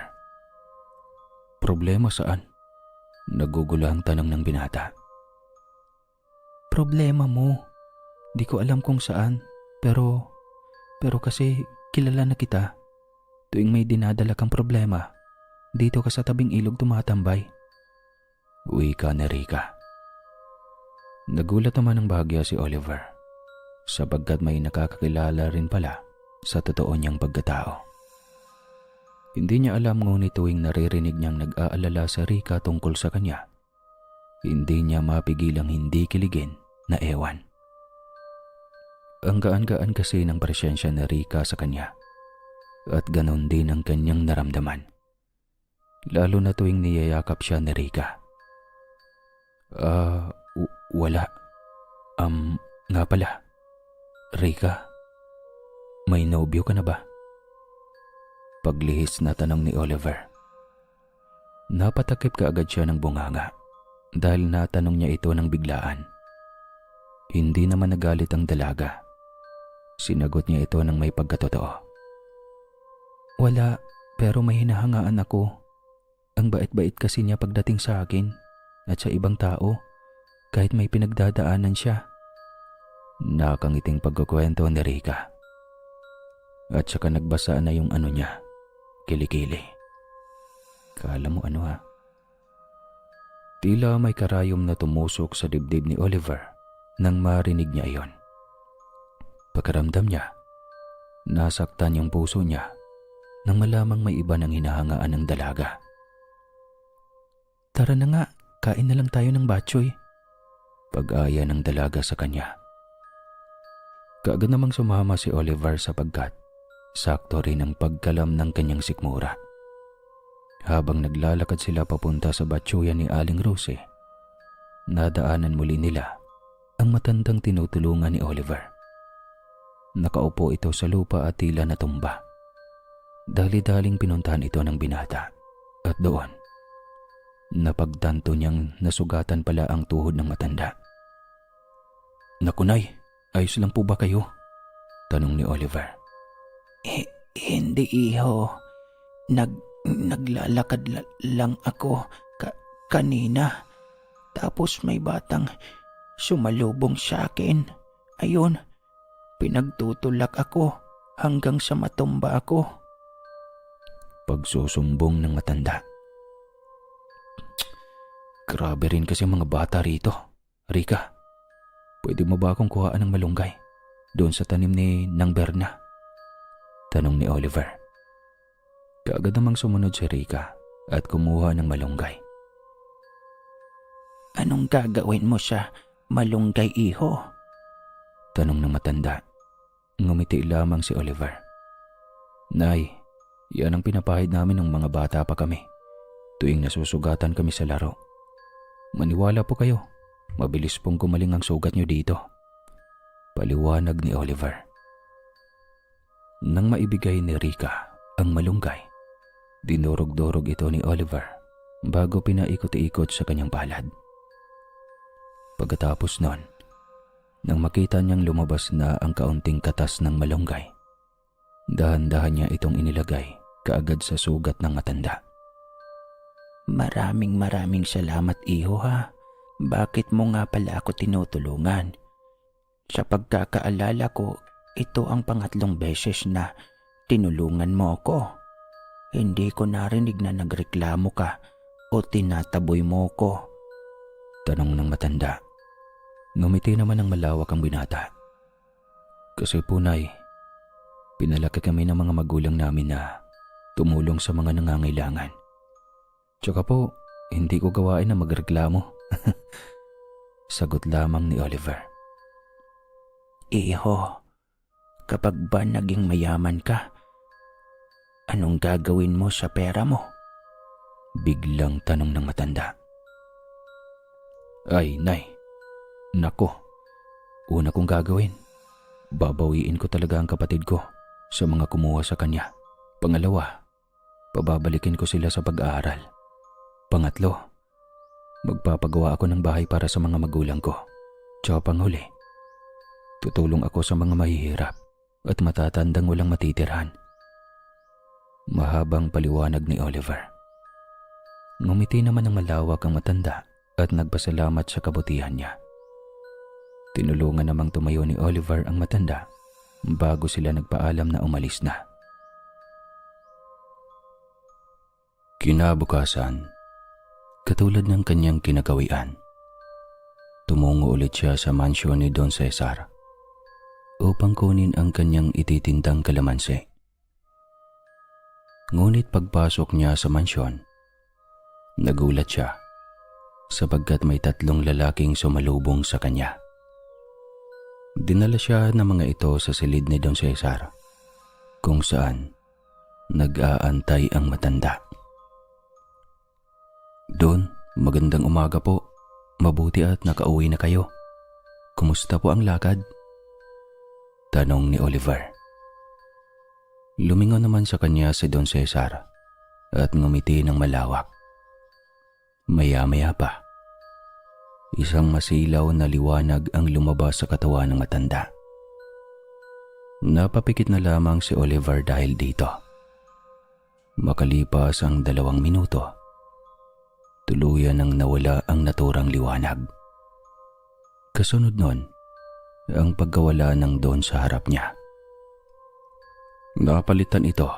Problema saan? Nagugula ang tanong ng binata. Problema mo. Di ko alam kung saan, pero kasi kilala na kita. Tuwing may dinadala kang problema, dito ka sa tabing ilog tumatambay. Wika ni Rika. Nagulat naman ng bahagya si Oliver, sapagkat may nakakakilala rin pala sa totoo niyang pagkatao. Hindi niya alam, ngunit tuwing naririnig niyang nag-aalala sa Rika tungkol sa kanya, hindi niya mapigilang hindi kiligin na ewan. Ang gaan-gaan kasi ng presensya ni Rika sa kanya, at ganon din ang kanyang naramdaman, lalo na tuwing niyayakap siya ni Rika. Wala. Nga pala, Rika, may nobyo ka na ba? Paglihis na tanong ni Oliver. Napatakip kaagad siya ng bunganga dahil natanong niya ito ng biglaan. Hindi naman nagalit ang dalaga. Sinagot niya ito ng may pagkatotoo. Wala, pero may hinahangaan ako. Ang bait-bait kasi niya pagdating sa akin at sa ibang tao, kahit may pinagdadaanan siya. Nakangiting pagkukwento ni Rika. At saka nagbasa na yung ano niya, kilikili. Kala mo ano ha? Tila may karayom na tumusok sa dibdib ni Oliver nang marinig niya iyon. Pakiramdam niya, nasaktan yung puso niya nang malamang may iba nang hinahangaan ng dalaga. Tara na nga, kain na lang tayo ng batchoy. Pag-aya ng dalaga sa kanya. Kaagad namang sumama si Oliver sapagkat sakto rin ang pagkalam ng kanyang sikmura. Habang naglalakad sila papunta sa batchoyan ni Aling Rose, nadaanan muli nila ang matandang tinutulungan ni Oliver. Nakaupo ito sa lupa at tila natumba. Dali-daling pinuntahan ito ng binata at doon, napagtanto niyang nasugatan pala ang tuhod ng matanda. Naku Nay, ayos lang po ba kayo? Tanong ni Oliver. Hindi iho. Naglalakad lang ako kanina. Tapos may batang sumalubong sa akin. Ayun, pinagtutulak ako hanggang sa matumba ako. Pagsusumbong ng matanda. Grabe rin kasi mga bata rito. Rika, pwede mo ba akong kuhaan ng malunggay doon sa tanim ni Nang Berna? Tanong ni Oliver. Kaagad namang sumunod si Rika at kumuha ng malunggay. Anong gagawin mo sa malunggay, iho? Tanong ng matanda. Ngumiti lamang si Oliver. Nay, yan ang pinapahid namin ng mga bata pa kami tuwing nasusugatan kami sa laro. Maniwala po kayo, mabilis pong gumaling ang sugat nyo dito. Paliwanag ni Oliver. Nang maibigay ni Rika ang malunggay, dinurog-durog ito ni Oliver bago pinaikot-ikot sa kanyang palad. Pagkatapos nun, nang makita niyang lumabas na ang kaunting katas ng malunggay, dahan-dahan niya itong inilagay kaagad sa sugat ng matanda. Maraming salamat, iho ha. Bakit mo nga pala ako tinutulungan? Sa pagkakaalala ko, ito ang pangatlong beses na tinulungan mo ako. Hindi ko narinig na nagreklamo ka o tinataboy mo ko. Tanong ng matanda. Ngumiti naman ng malawak ang binata. Kasi po, Nay, pinalaki kami ng mga magulang namin na tumulong sa mga nangangailangan. Tsaka po, hindi ko gawain na magreklamo. Sagot lamang ni Oliver. Iho, kapag ba naging mayaman ka, anong gagawin mo sa pera mo? Biglang tanong ng matanda. Ay, Nay, nako, una kong gagawin, babawiin ko talaga ang kapatid ko sa mga kumuha sa kanya. Pangalawa, pababalikin ko sila sa pag-aaral. Pangatlo, magpapagawa ako ng bahay para sa mga magulang ko. Tsaka panghuli, tutulong ako sa mga mahihirap at matatandang walang matitirhan. Mahabang paliwanag ni Oliver. Ngumiti naman ng malawak ang matanda at nagpasalamat sa kabutihan niya. Tinulungan namang tumayo ni Oliver ang matanda bago sila nagpaalam na umalis na. Kinabukasan, katulad ng kanyang kinagawian, tumungo ulit siya sa mansyon ni Don Cesar upang kunin ang kanyang ititindang kalamansi. Ngunit pagpasok niya sa mansyon, nagulat siya sapagkat may 3 lalaking sumalubong sa kanya. Dinala siya ng mga ito sa silid ni Don Cesar kung saan nag-aantay ang matanda. Don, magandang umaga po. Mabuti at nakauwi na kayo. Kumusta po ang lakad? Tanong ni Oliver. Lumingon naman sa kanya si Don Cesar at ngumiti ng malawak. Maya-maya pa, isang masilaw na liwanag ang lumabas sa katawan ng matanda. Napapikit na lamang si Oliver dahil dito. Makalipas ang 2 minuto, tuluyan nang nawala ang naturang liwanag. Kasunod nun, ang pagkawala ng Don sa harap niya. Napalitan ito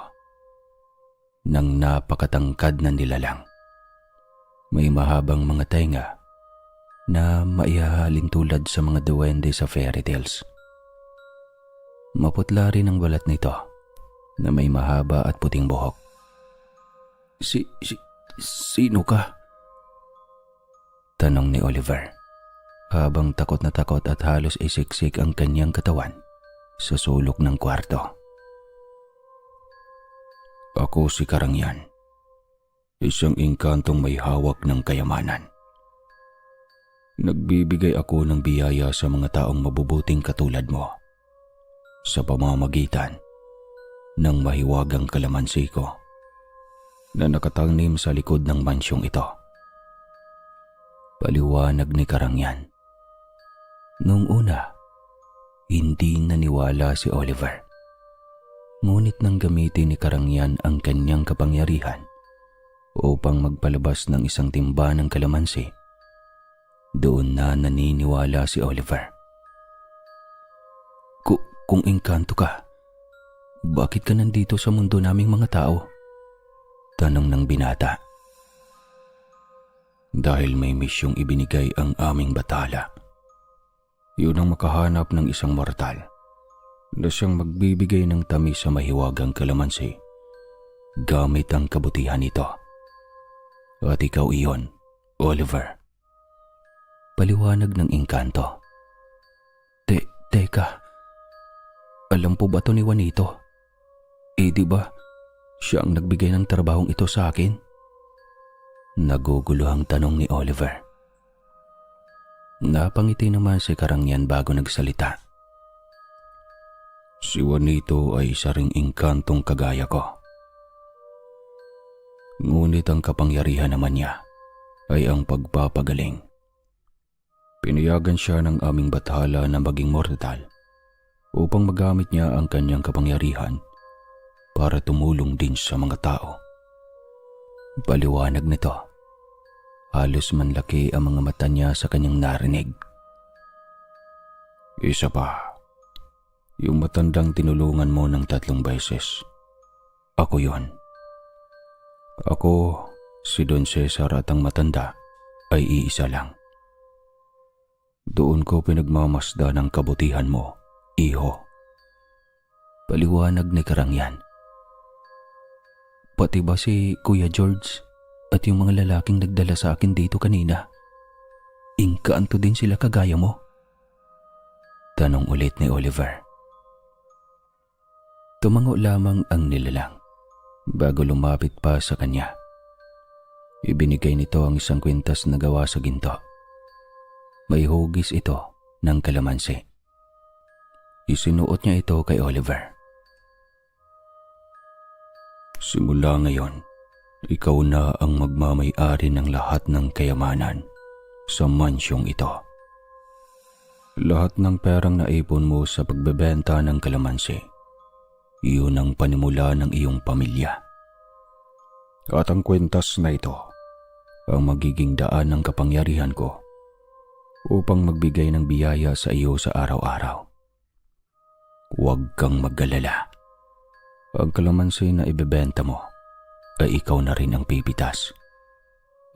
ng napakatangkad na nilalang. May mahabang mga tenga na maihahalin tulad sa mga duwende sa fairy tales. Maputla rin ang balat nito na may mahaba at puting buhok. Sino ka? Tanong ni Oliver habang takot na takot at halos isiksik ang kanyang katawan sa sulok ng kwarto. Ako si Karangyan, isang engkantong may hawak ng kayamanan. Nagbibigay ako ng biyaya sa mga taong mabubuting katulad mo sa pamamagitan ng mahiwagang kalamansi ko na nakatanim sa likod ng mansyong ito. Paliwanag ni Karangyan. Noong una, hindi naniwala si Oliver. Ngunit nang gamitin ni Karangyan ang kanyang kapangyarihan upang magpalabas ng isang timba ng kalamansi, doon na naniniwala si Oliver. Kung engkanto ka, bakit ka nandito sa mundo naming mga tao? Tanong ng binata. Dahil may misyong ibinigay ang aming batala. Yun ang makahanap ng isang mortal na siyang magbibigay ng tamis sa mahiwagang kalamansi gamit ang kabutihan nito. At ikaw iyon, Oliver. Paliwanag ng engkanto. Teka, alam po ba to ni Juanito? Di ba siya ang nagbigay ng trabahong ito sa akin? Naguguluhang tanong ni Oliver. Napangiti naman si Karangyan bago nagsalita. Si Juanito ay isa ring engkantong kagaya ko. Ngunit ang kapangyarihan naman niya ay ang pagpapagaling. Pinayagan siya ng aming bathala na maging mortal upang magamit niya ang kanyang kapangyarihan para tumulong din sa mga tao. Paliwanag nito. Halos manlaki ang mga mata niya sa kanyang narinig. Isa pa, yung matandang tinulungan mo ng 3 beses. Ako yon. Ako, si Don Cesar at ang matanda ay iisa lang. Doon ko pinagmamasda ng kabutihan mo, iho. Paliwanag ni Karangyan. Pati ba si Kuya George at yung mga lalaking nagdala sa akin dito kanina? Inkaanto din sila kagaya mo? Tanong ulit ni Oliver. Tumango lamang ang nilalang bago lumapit pa sa kanya. Ibinigay nito ang 1 kwintas na gawa sa ginto. May hugis ito ng kalamansi. Isinuot niya ito kay Oliver. Simula ngayon, ikaw na ang magmamay-ari ng lahat ng kayamanan sa mansyong ito. Lahat ng perang naipon mo sa pagbebenta ng kalamansi, iyon ang panimula ng iyong pamilya. At ang kwintas na ito ang magiging daan ng kapangyarihan ko upang magbigay ng biyaya sa iyo sa araw-araw. Huwag kang mag-alala. Ang kalamansi na ibebenta mo ay ikaw na rin ang pipitas.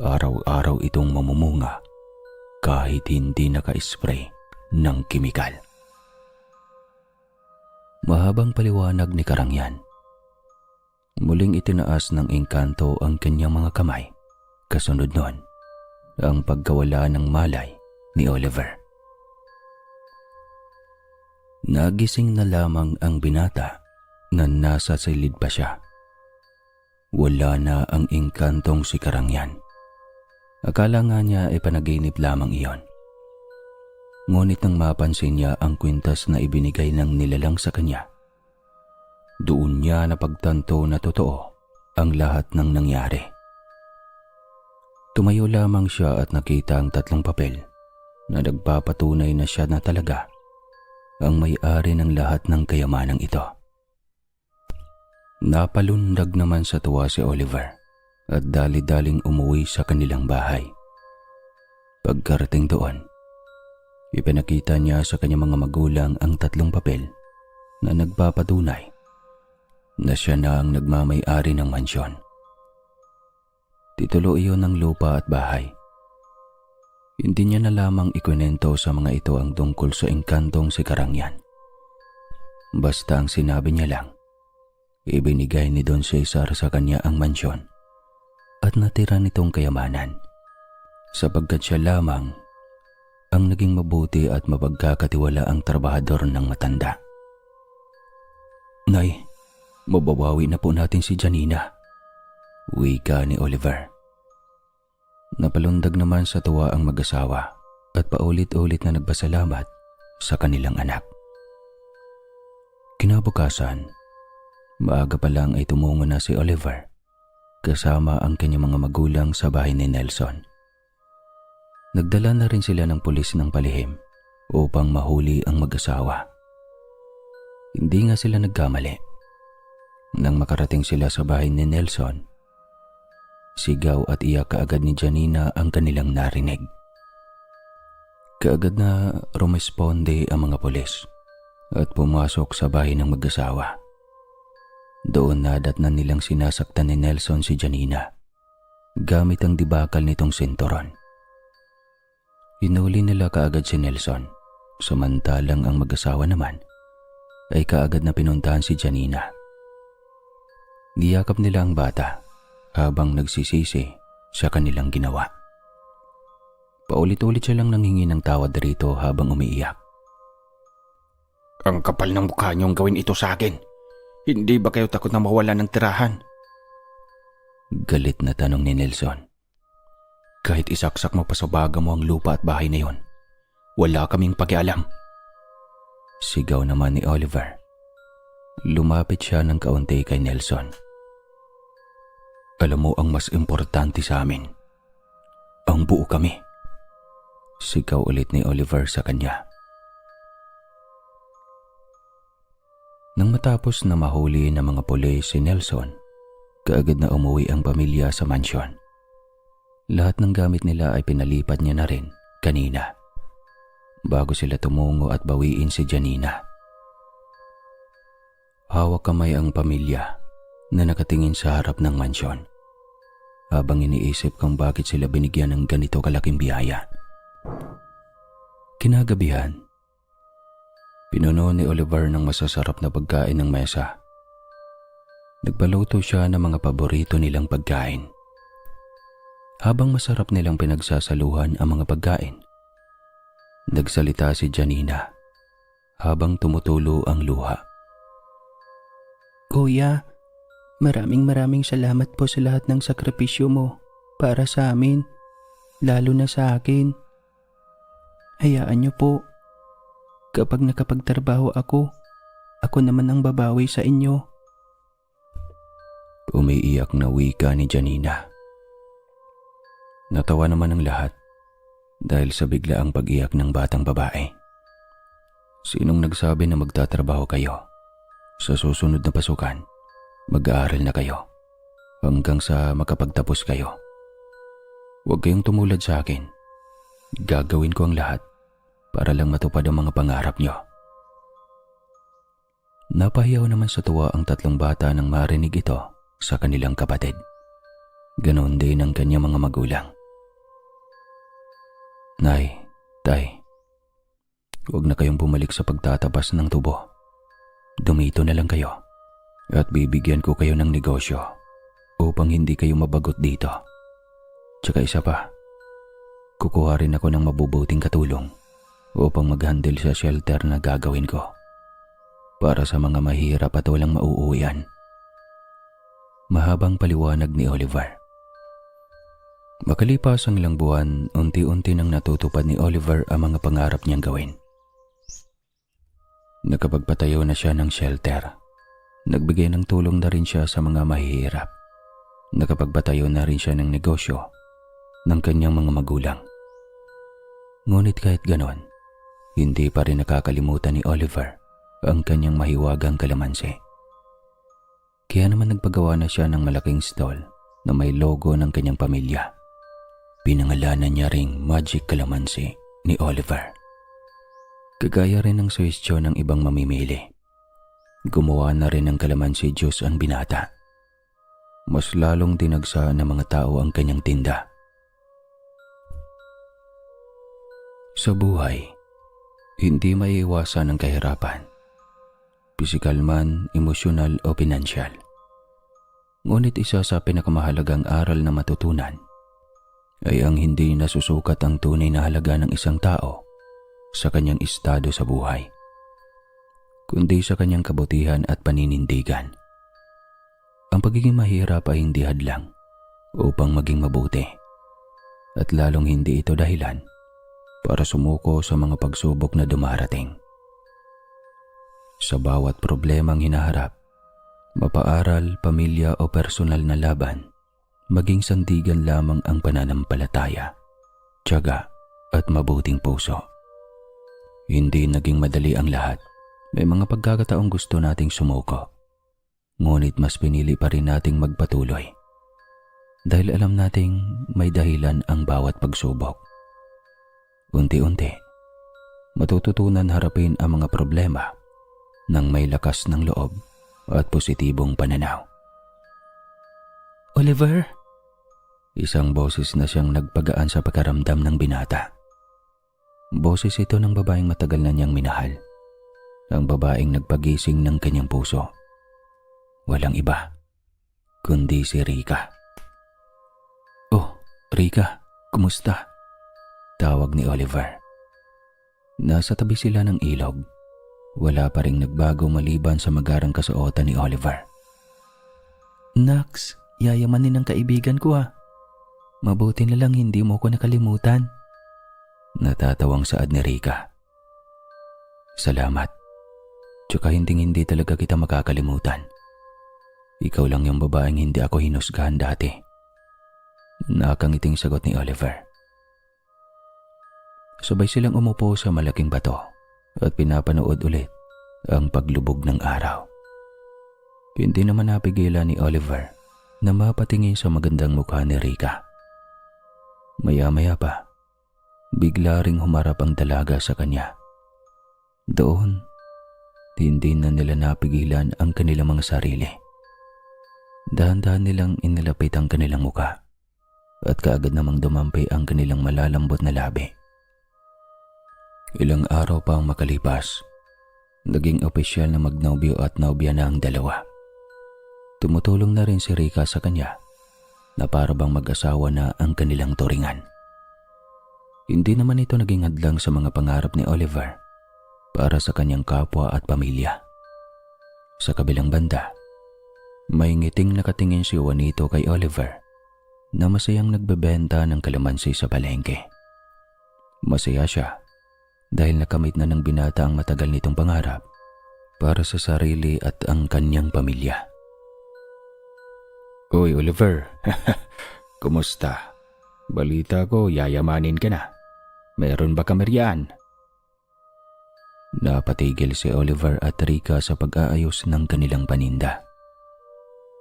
Araw-araw itong mamumunga kahit hindi naka-spray ng kimikal. Mahabang paliwanag ni Karangyan. Muling itinaas ng engkanto ang kanyang mga kamay. Kasunod nun, ang pagkawala ng malay ni Oliver. Nagising na lamang ang binata na nasa silid pa siya. Wala na ang engkantong si Karangyan. Akala nga niya ay panaginip lamang iyon. Ngunit nang mapansin niya ang kwintas na ibinigay ng nilalang sa kanya, doon niya napagtanto na totoo ang lahat ng nangyari. Tumayo lamang siya at nakita ang 3 papel na nagpapatunay na siya na talaga ang may-ari ng lahat ng kayamanang ito. Napalundag naman sa tuwa si Oliver at dali-daling umuwi sa kanilang bahay. Pagkarating doon, ipinakita niya sa kanyang mga magulang ang 3 papel na nagpapatunay na siya na ang nagmamay-ari ng mansyon. Titulo iyon ng lupa at bahay. Hindi niya na lamang ikwento sa mga ito ang tungkol sa engkantong si Karangyan. Basta ang sinabi niya lang, ibinigay ni Don Cesar sa kanya ang mansyon at natira nitong kayamanan sapagkat siya lamang ang naging mabuti at mapagkakatiwala ang trabahador ng matanda. Nay, mababawi na po natin si Janina, wika ni Oliver. Napalundag naman sa tuwa ang mag-asawa at paulit-ulit na nagpasalamat sa kanilang anak. Kinabukasan, maaga pa lang ay tumungo na si Oliver kasama ang kanyang mga magulang sa bahay ni Nelson. Nagdala na rin sila ng pulis ng palihim upang mahuli ang mag-asawa. Hindi nga sila nagkamali. Nang makarating sila sa bahay ni Nelson, sigaw at iyak kaagad ni Janina ang kanilang narinig. Kaagad na rumesponde ang mga pulis at pumasok sa bahay ng mag-asawa. Doon nadatnan nilang sinasaktan ni Nelson si Janina gamit ang dibakal nitong sinturon. Hinuli nila kaagad si Nelson, samantalang ang mag-asawa naman ay kaagad na pinuntahan si Janina. Niyakap nila ang bata habang nagsisisi sa kanilang ginawa. Paulit-ulit siya lang nanghingi ng tawad rito habang umiiyak. Ang kapal ng mukha niyong gawin ito sa akin. Hindi ba kayo takot na mawala ng tirahan? Galit na tanong ni Nelson. Kahit isaksak mo pa sa baga mo ang lupa at bahay na yon, wala kaming pakialam. Sigaw naman ni Oliver. Lumapit siya ng kaunti kay Nelson. Alam mo ang mas importante sa amin. Ang buo kami. Sigaw ulit ni Oliver sa kanya. Nang matapos na mahuli ng mga pulis si Nelson, kaagad na umuwi ang pamilya sa mansyon. Lahat ng gamit nila ay pinalipat niya na rin kanina, bago sila tumungo at bawiin si Janina. Hawak kamay ang pamilya na nakatingin sa harap ng mansyon, habang iniisip kung bakit sila binigyan ng ganito kalaking biyaya. Kinagabihan, pinuno ni Oliver ng masasarap na pagkain ng mesa. Nagpaluto siya ng mga paborito nilang pagkain. Habang masarap nilang pinagsasaluhan ang mga pagkain, nagsalita si Janina habang tumutulo ang luha. Kuya, maraming salamat po sa lahat ng sakripisyo mo para sa amin, lalo na sa akin. Hayaan niyo po, kapag nakapagtrabaho ako naman ang babawi sa inyo. Umiiyak na wika ni Janina. Natawa naman ang lahat dahil sa biglaang pag-iyak ng batang babae. Sinong nagsabi na magtatrabaho kayo? Sa susunod na pasukan, mag-aaral na kayo hanggang sa makapagtapos kayo. Huwag kayong tumulad sa akin. Gagawin ko ang lahat para lang matupad ang mga pangarap nyo. Napahiyaw naman sa tuwa ang tatlong bata nang marinig ito sa kanilang kapatid. Ganon din ang kanyang mga magulang. Nay, Tay, huwag na kayong bumalik sa pagtatabas ng tubo. Dumito na lang kayo at bibigyan ko kayo ng negosyo upang hindi kayo mabagot dito. Tsaka isa pa, kukuha rin ako ng mabubuting katulong upang mag-handle sa shelter na gagawin ko para sa mga mahirap at walang mauuwian. Mahabang paliwanag ni Oliver. Makalipas ang ilang buwan, unti-unti nang natutupad ni Oliver ang mga pangarap niyang gawin. Nakapagpatayo na siya ng shelter. Nagbigay ng tulong na rin siya sa mga mahihirap. Nakapagpatayo na rin siya ng negosyo ng kanyang mga magulang. Ngunit kahit ganon, hindi pa rin nakakalimutan ni Oliver ang kanyang mahiwagang kalamansi. Kaya naman nagpagawa na siya ng malaking stall na may logo ng kanyang pamilya. Pinangalanan niya ring Magic Kalamansi ni Oliver. Kagaya rin ng suwestyon ng ibang mamimili, gumawa na rin ng kalamansi juice ang binata. Mas lalong dinagsa ng mga tao ang kanyang tinda. Sa buhay, hindi maiiwasan ang kahirapan, pisikal man, emosyonal o pinansyal. Ngunit isa sa pinakamahalagang aral na matutunan ay ang hindi nasusukat ang tunay na halaga ng isang tao sa kanyang estado sa buhay, kundi sa kanyang kabutihan at paninindigan. Ang pagiging mahirap ay hindi hadlang upang maging mabuti, at lalong hindi ito dahilan para sumuko sa mga pagsubok na dumarating. Sa bawat problemang hinaharap, mapaaral, pamilya o personal na laban, maging sandigan lamang ang pananampalataya, tiyaga at mabuting puso. Hindi naging madali ang lahat. May mga pagkakataong gusto nating sumuko. Ngunit mas pinili pa rin nating magpatuloy. Dahil alam nating may dahilan ang bawat pagsubok. Unti-unti, matututunan harapin ang mga problema nang may lakas ng loob at positibong pananaw. Oliver? Isang boses na siyang nagpagaan sa pakaramdam ng binata. Boses ito ng babaeng matagal na niyang minahal. Ang babaeng nagpagising ng kanyang puso. Walang iba, kundi si Rika. "Oh, Rika, kumusta?" Tawag ni Oliver. Nasa tabi sila ng ilog. Wala pa ring nagbago maliban sa magarang kasuotan ni Oliver. "Nax, yayamanin ng kaibigan ko ah. Mabuti na lang hindi mo ko nakalimutan." Natatawang saad ni Rika. "Salamat. Tsaka hindi talaga kita makakalimutan. Ikaw lang yung babaeng hindi ako hinusgahan dati. Nakangiting sagot ni Oliver. Sabay silang umupo sa malaking bato at pinapanood ulit ang paglubog ng araw. Hindi naman napigilan ni Oliver na mapatingin sa magandang mukha ni Rika. Maya-maya pa, bigla ring humarap ang dalaga sa kanya. Doon, hindi na nila napigilan ang kanilang mga sarili. Dahan-dahan nilang inilapit ang kanilang mukha at kaagad namang dumampi ang kanilang malalambot na labi. Ilang araw pa ang makalipas, naging opisyal na magnobyo at nobya na ang dalawa. Tumutulong na rin si Rika sa kanya na para bang mag-asawa na ang kanilang turingan. Hindi naman ito naging hadlang sa mga pangarap ni Oliver para sa kanyang kapwa at pamilya. Sa kabilang banda, may ngiting nakatingin si Juanito kay Oliver na masayang nagbebenta ng kalamansi sa palengke. Masaya siya dahil nakamit na ng binata ang matagal nitong pangarap para sa sarili at ang kanyang pamilya. Uy, Oliver. Kumusta? Balita ko, yayamanin ka na. Meron ba kameriyan? Napatigil si Oliver at Rika sa pag-aayos ng kanilang paninda.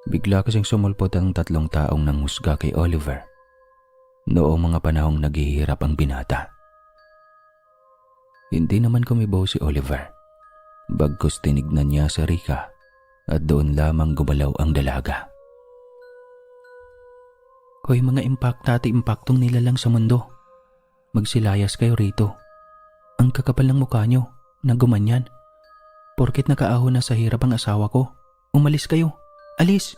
Bigla kasing sumulpot ang 3 taong nanghusga kay Oliver noong mga panahong naghihirap ang binata. Hindi naman kumibaw si Oliver, bagkus tinignan niya si Rika at doon lamang gumalaw ang dalaga. Hoy mga impaktong nilalang sa mundo. Magsilayas kayo rito. Ang kakapal ng mukha nyo na gumanyan. Porket nakaahon na sa hirap ang asawa ko. Umalis kayo. Alis!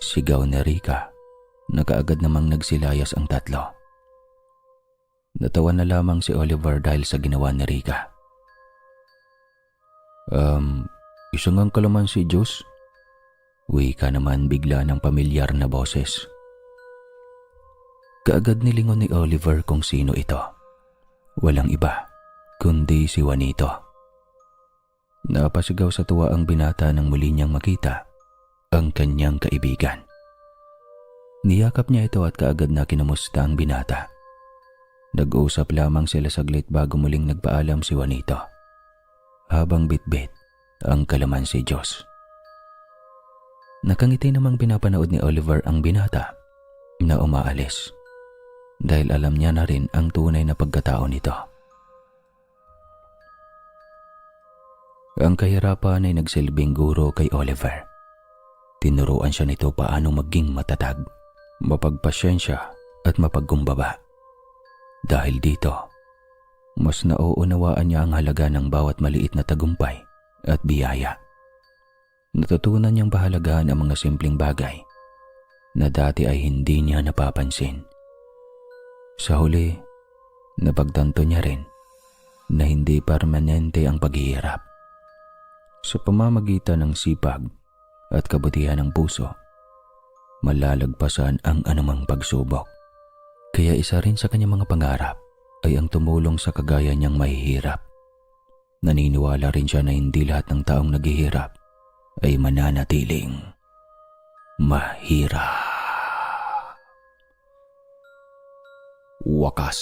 Sigaw ni Rika na kaagad namang nagsilayas ang 3. Natawa na lamang si Oliver dahil sa ginawa ni Rika. Isang ang kalamansi juice? Wika naman bigla ng pamilyar na boses. Kaagad nilingon ni Oliver kung sino ito. Walang iba, kundi si Juanito. Napasigaw sa tuwa ang binata nang muli niyang makita ang kanyang kaibigan. Niyakap niya ito at kaagad na kinamusta ang binata. Nag-uusap lamang sila saglit bago muling nagpaalam si Juanito, habang bitbit ang kalamansi Diyos. Nakangiti namang pinapanood ni Oliver ang binata na umaalis dahil alam niya na rin ang tunay na pagkatao nito. Ang kahirapan ay nagsilbing guro kay Oliver. Tinuruan siya nito paano maging matatag, mapagpasyensya at mapagkumbaba. Dahil dito, mas nauunawaan niya ang halaga ng bawat maliit na tagumpay at biyaya. Natutunan niyang pahalagahan ang mga simpleng bagay na dati ay hindi niya napapansin. Sa huli, napagtanto niya rin na hindi permanente ang paghihirap. Sa pamamagitan ng sipag at kabutihan ng puso, malalagpasan ang anumang pagsubok. Kaya isa rin sa kanyang mga pangarap ay ang tumulong sa kagaya niyang mahihirap. Naniniwala rin siya na hindi lahat ng taong naghihirap ay mananatiling mahirap. Wakas.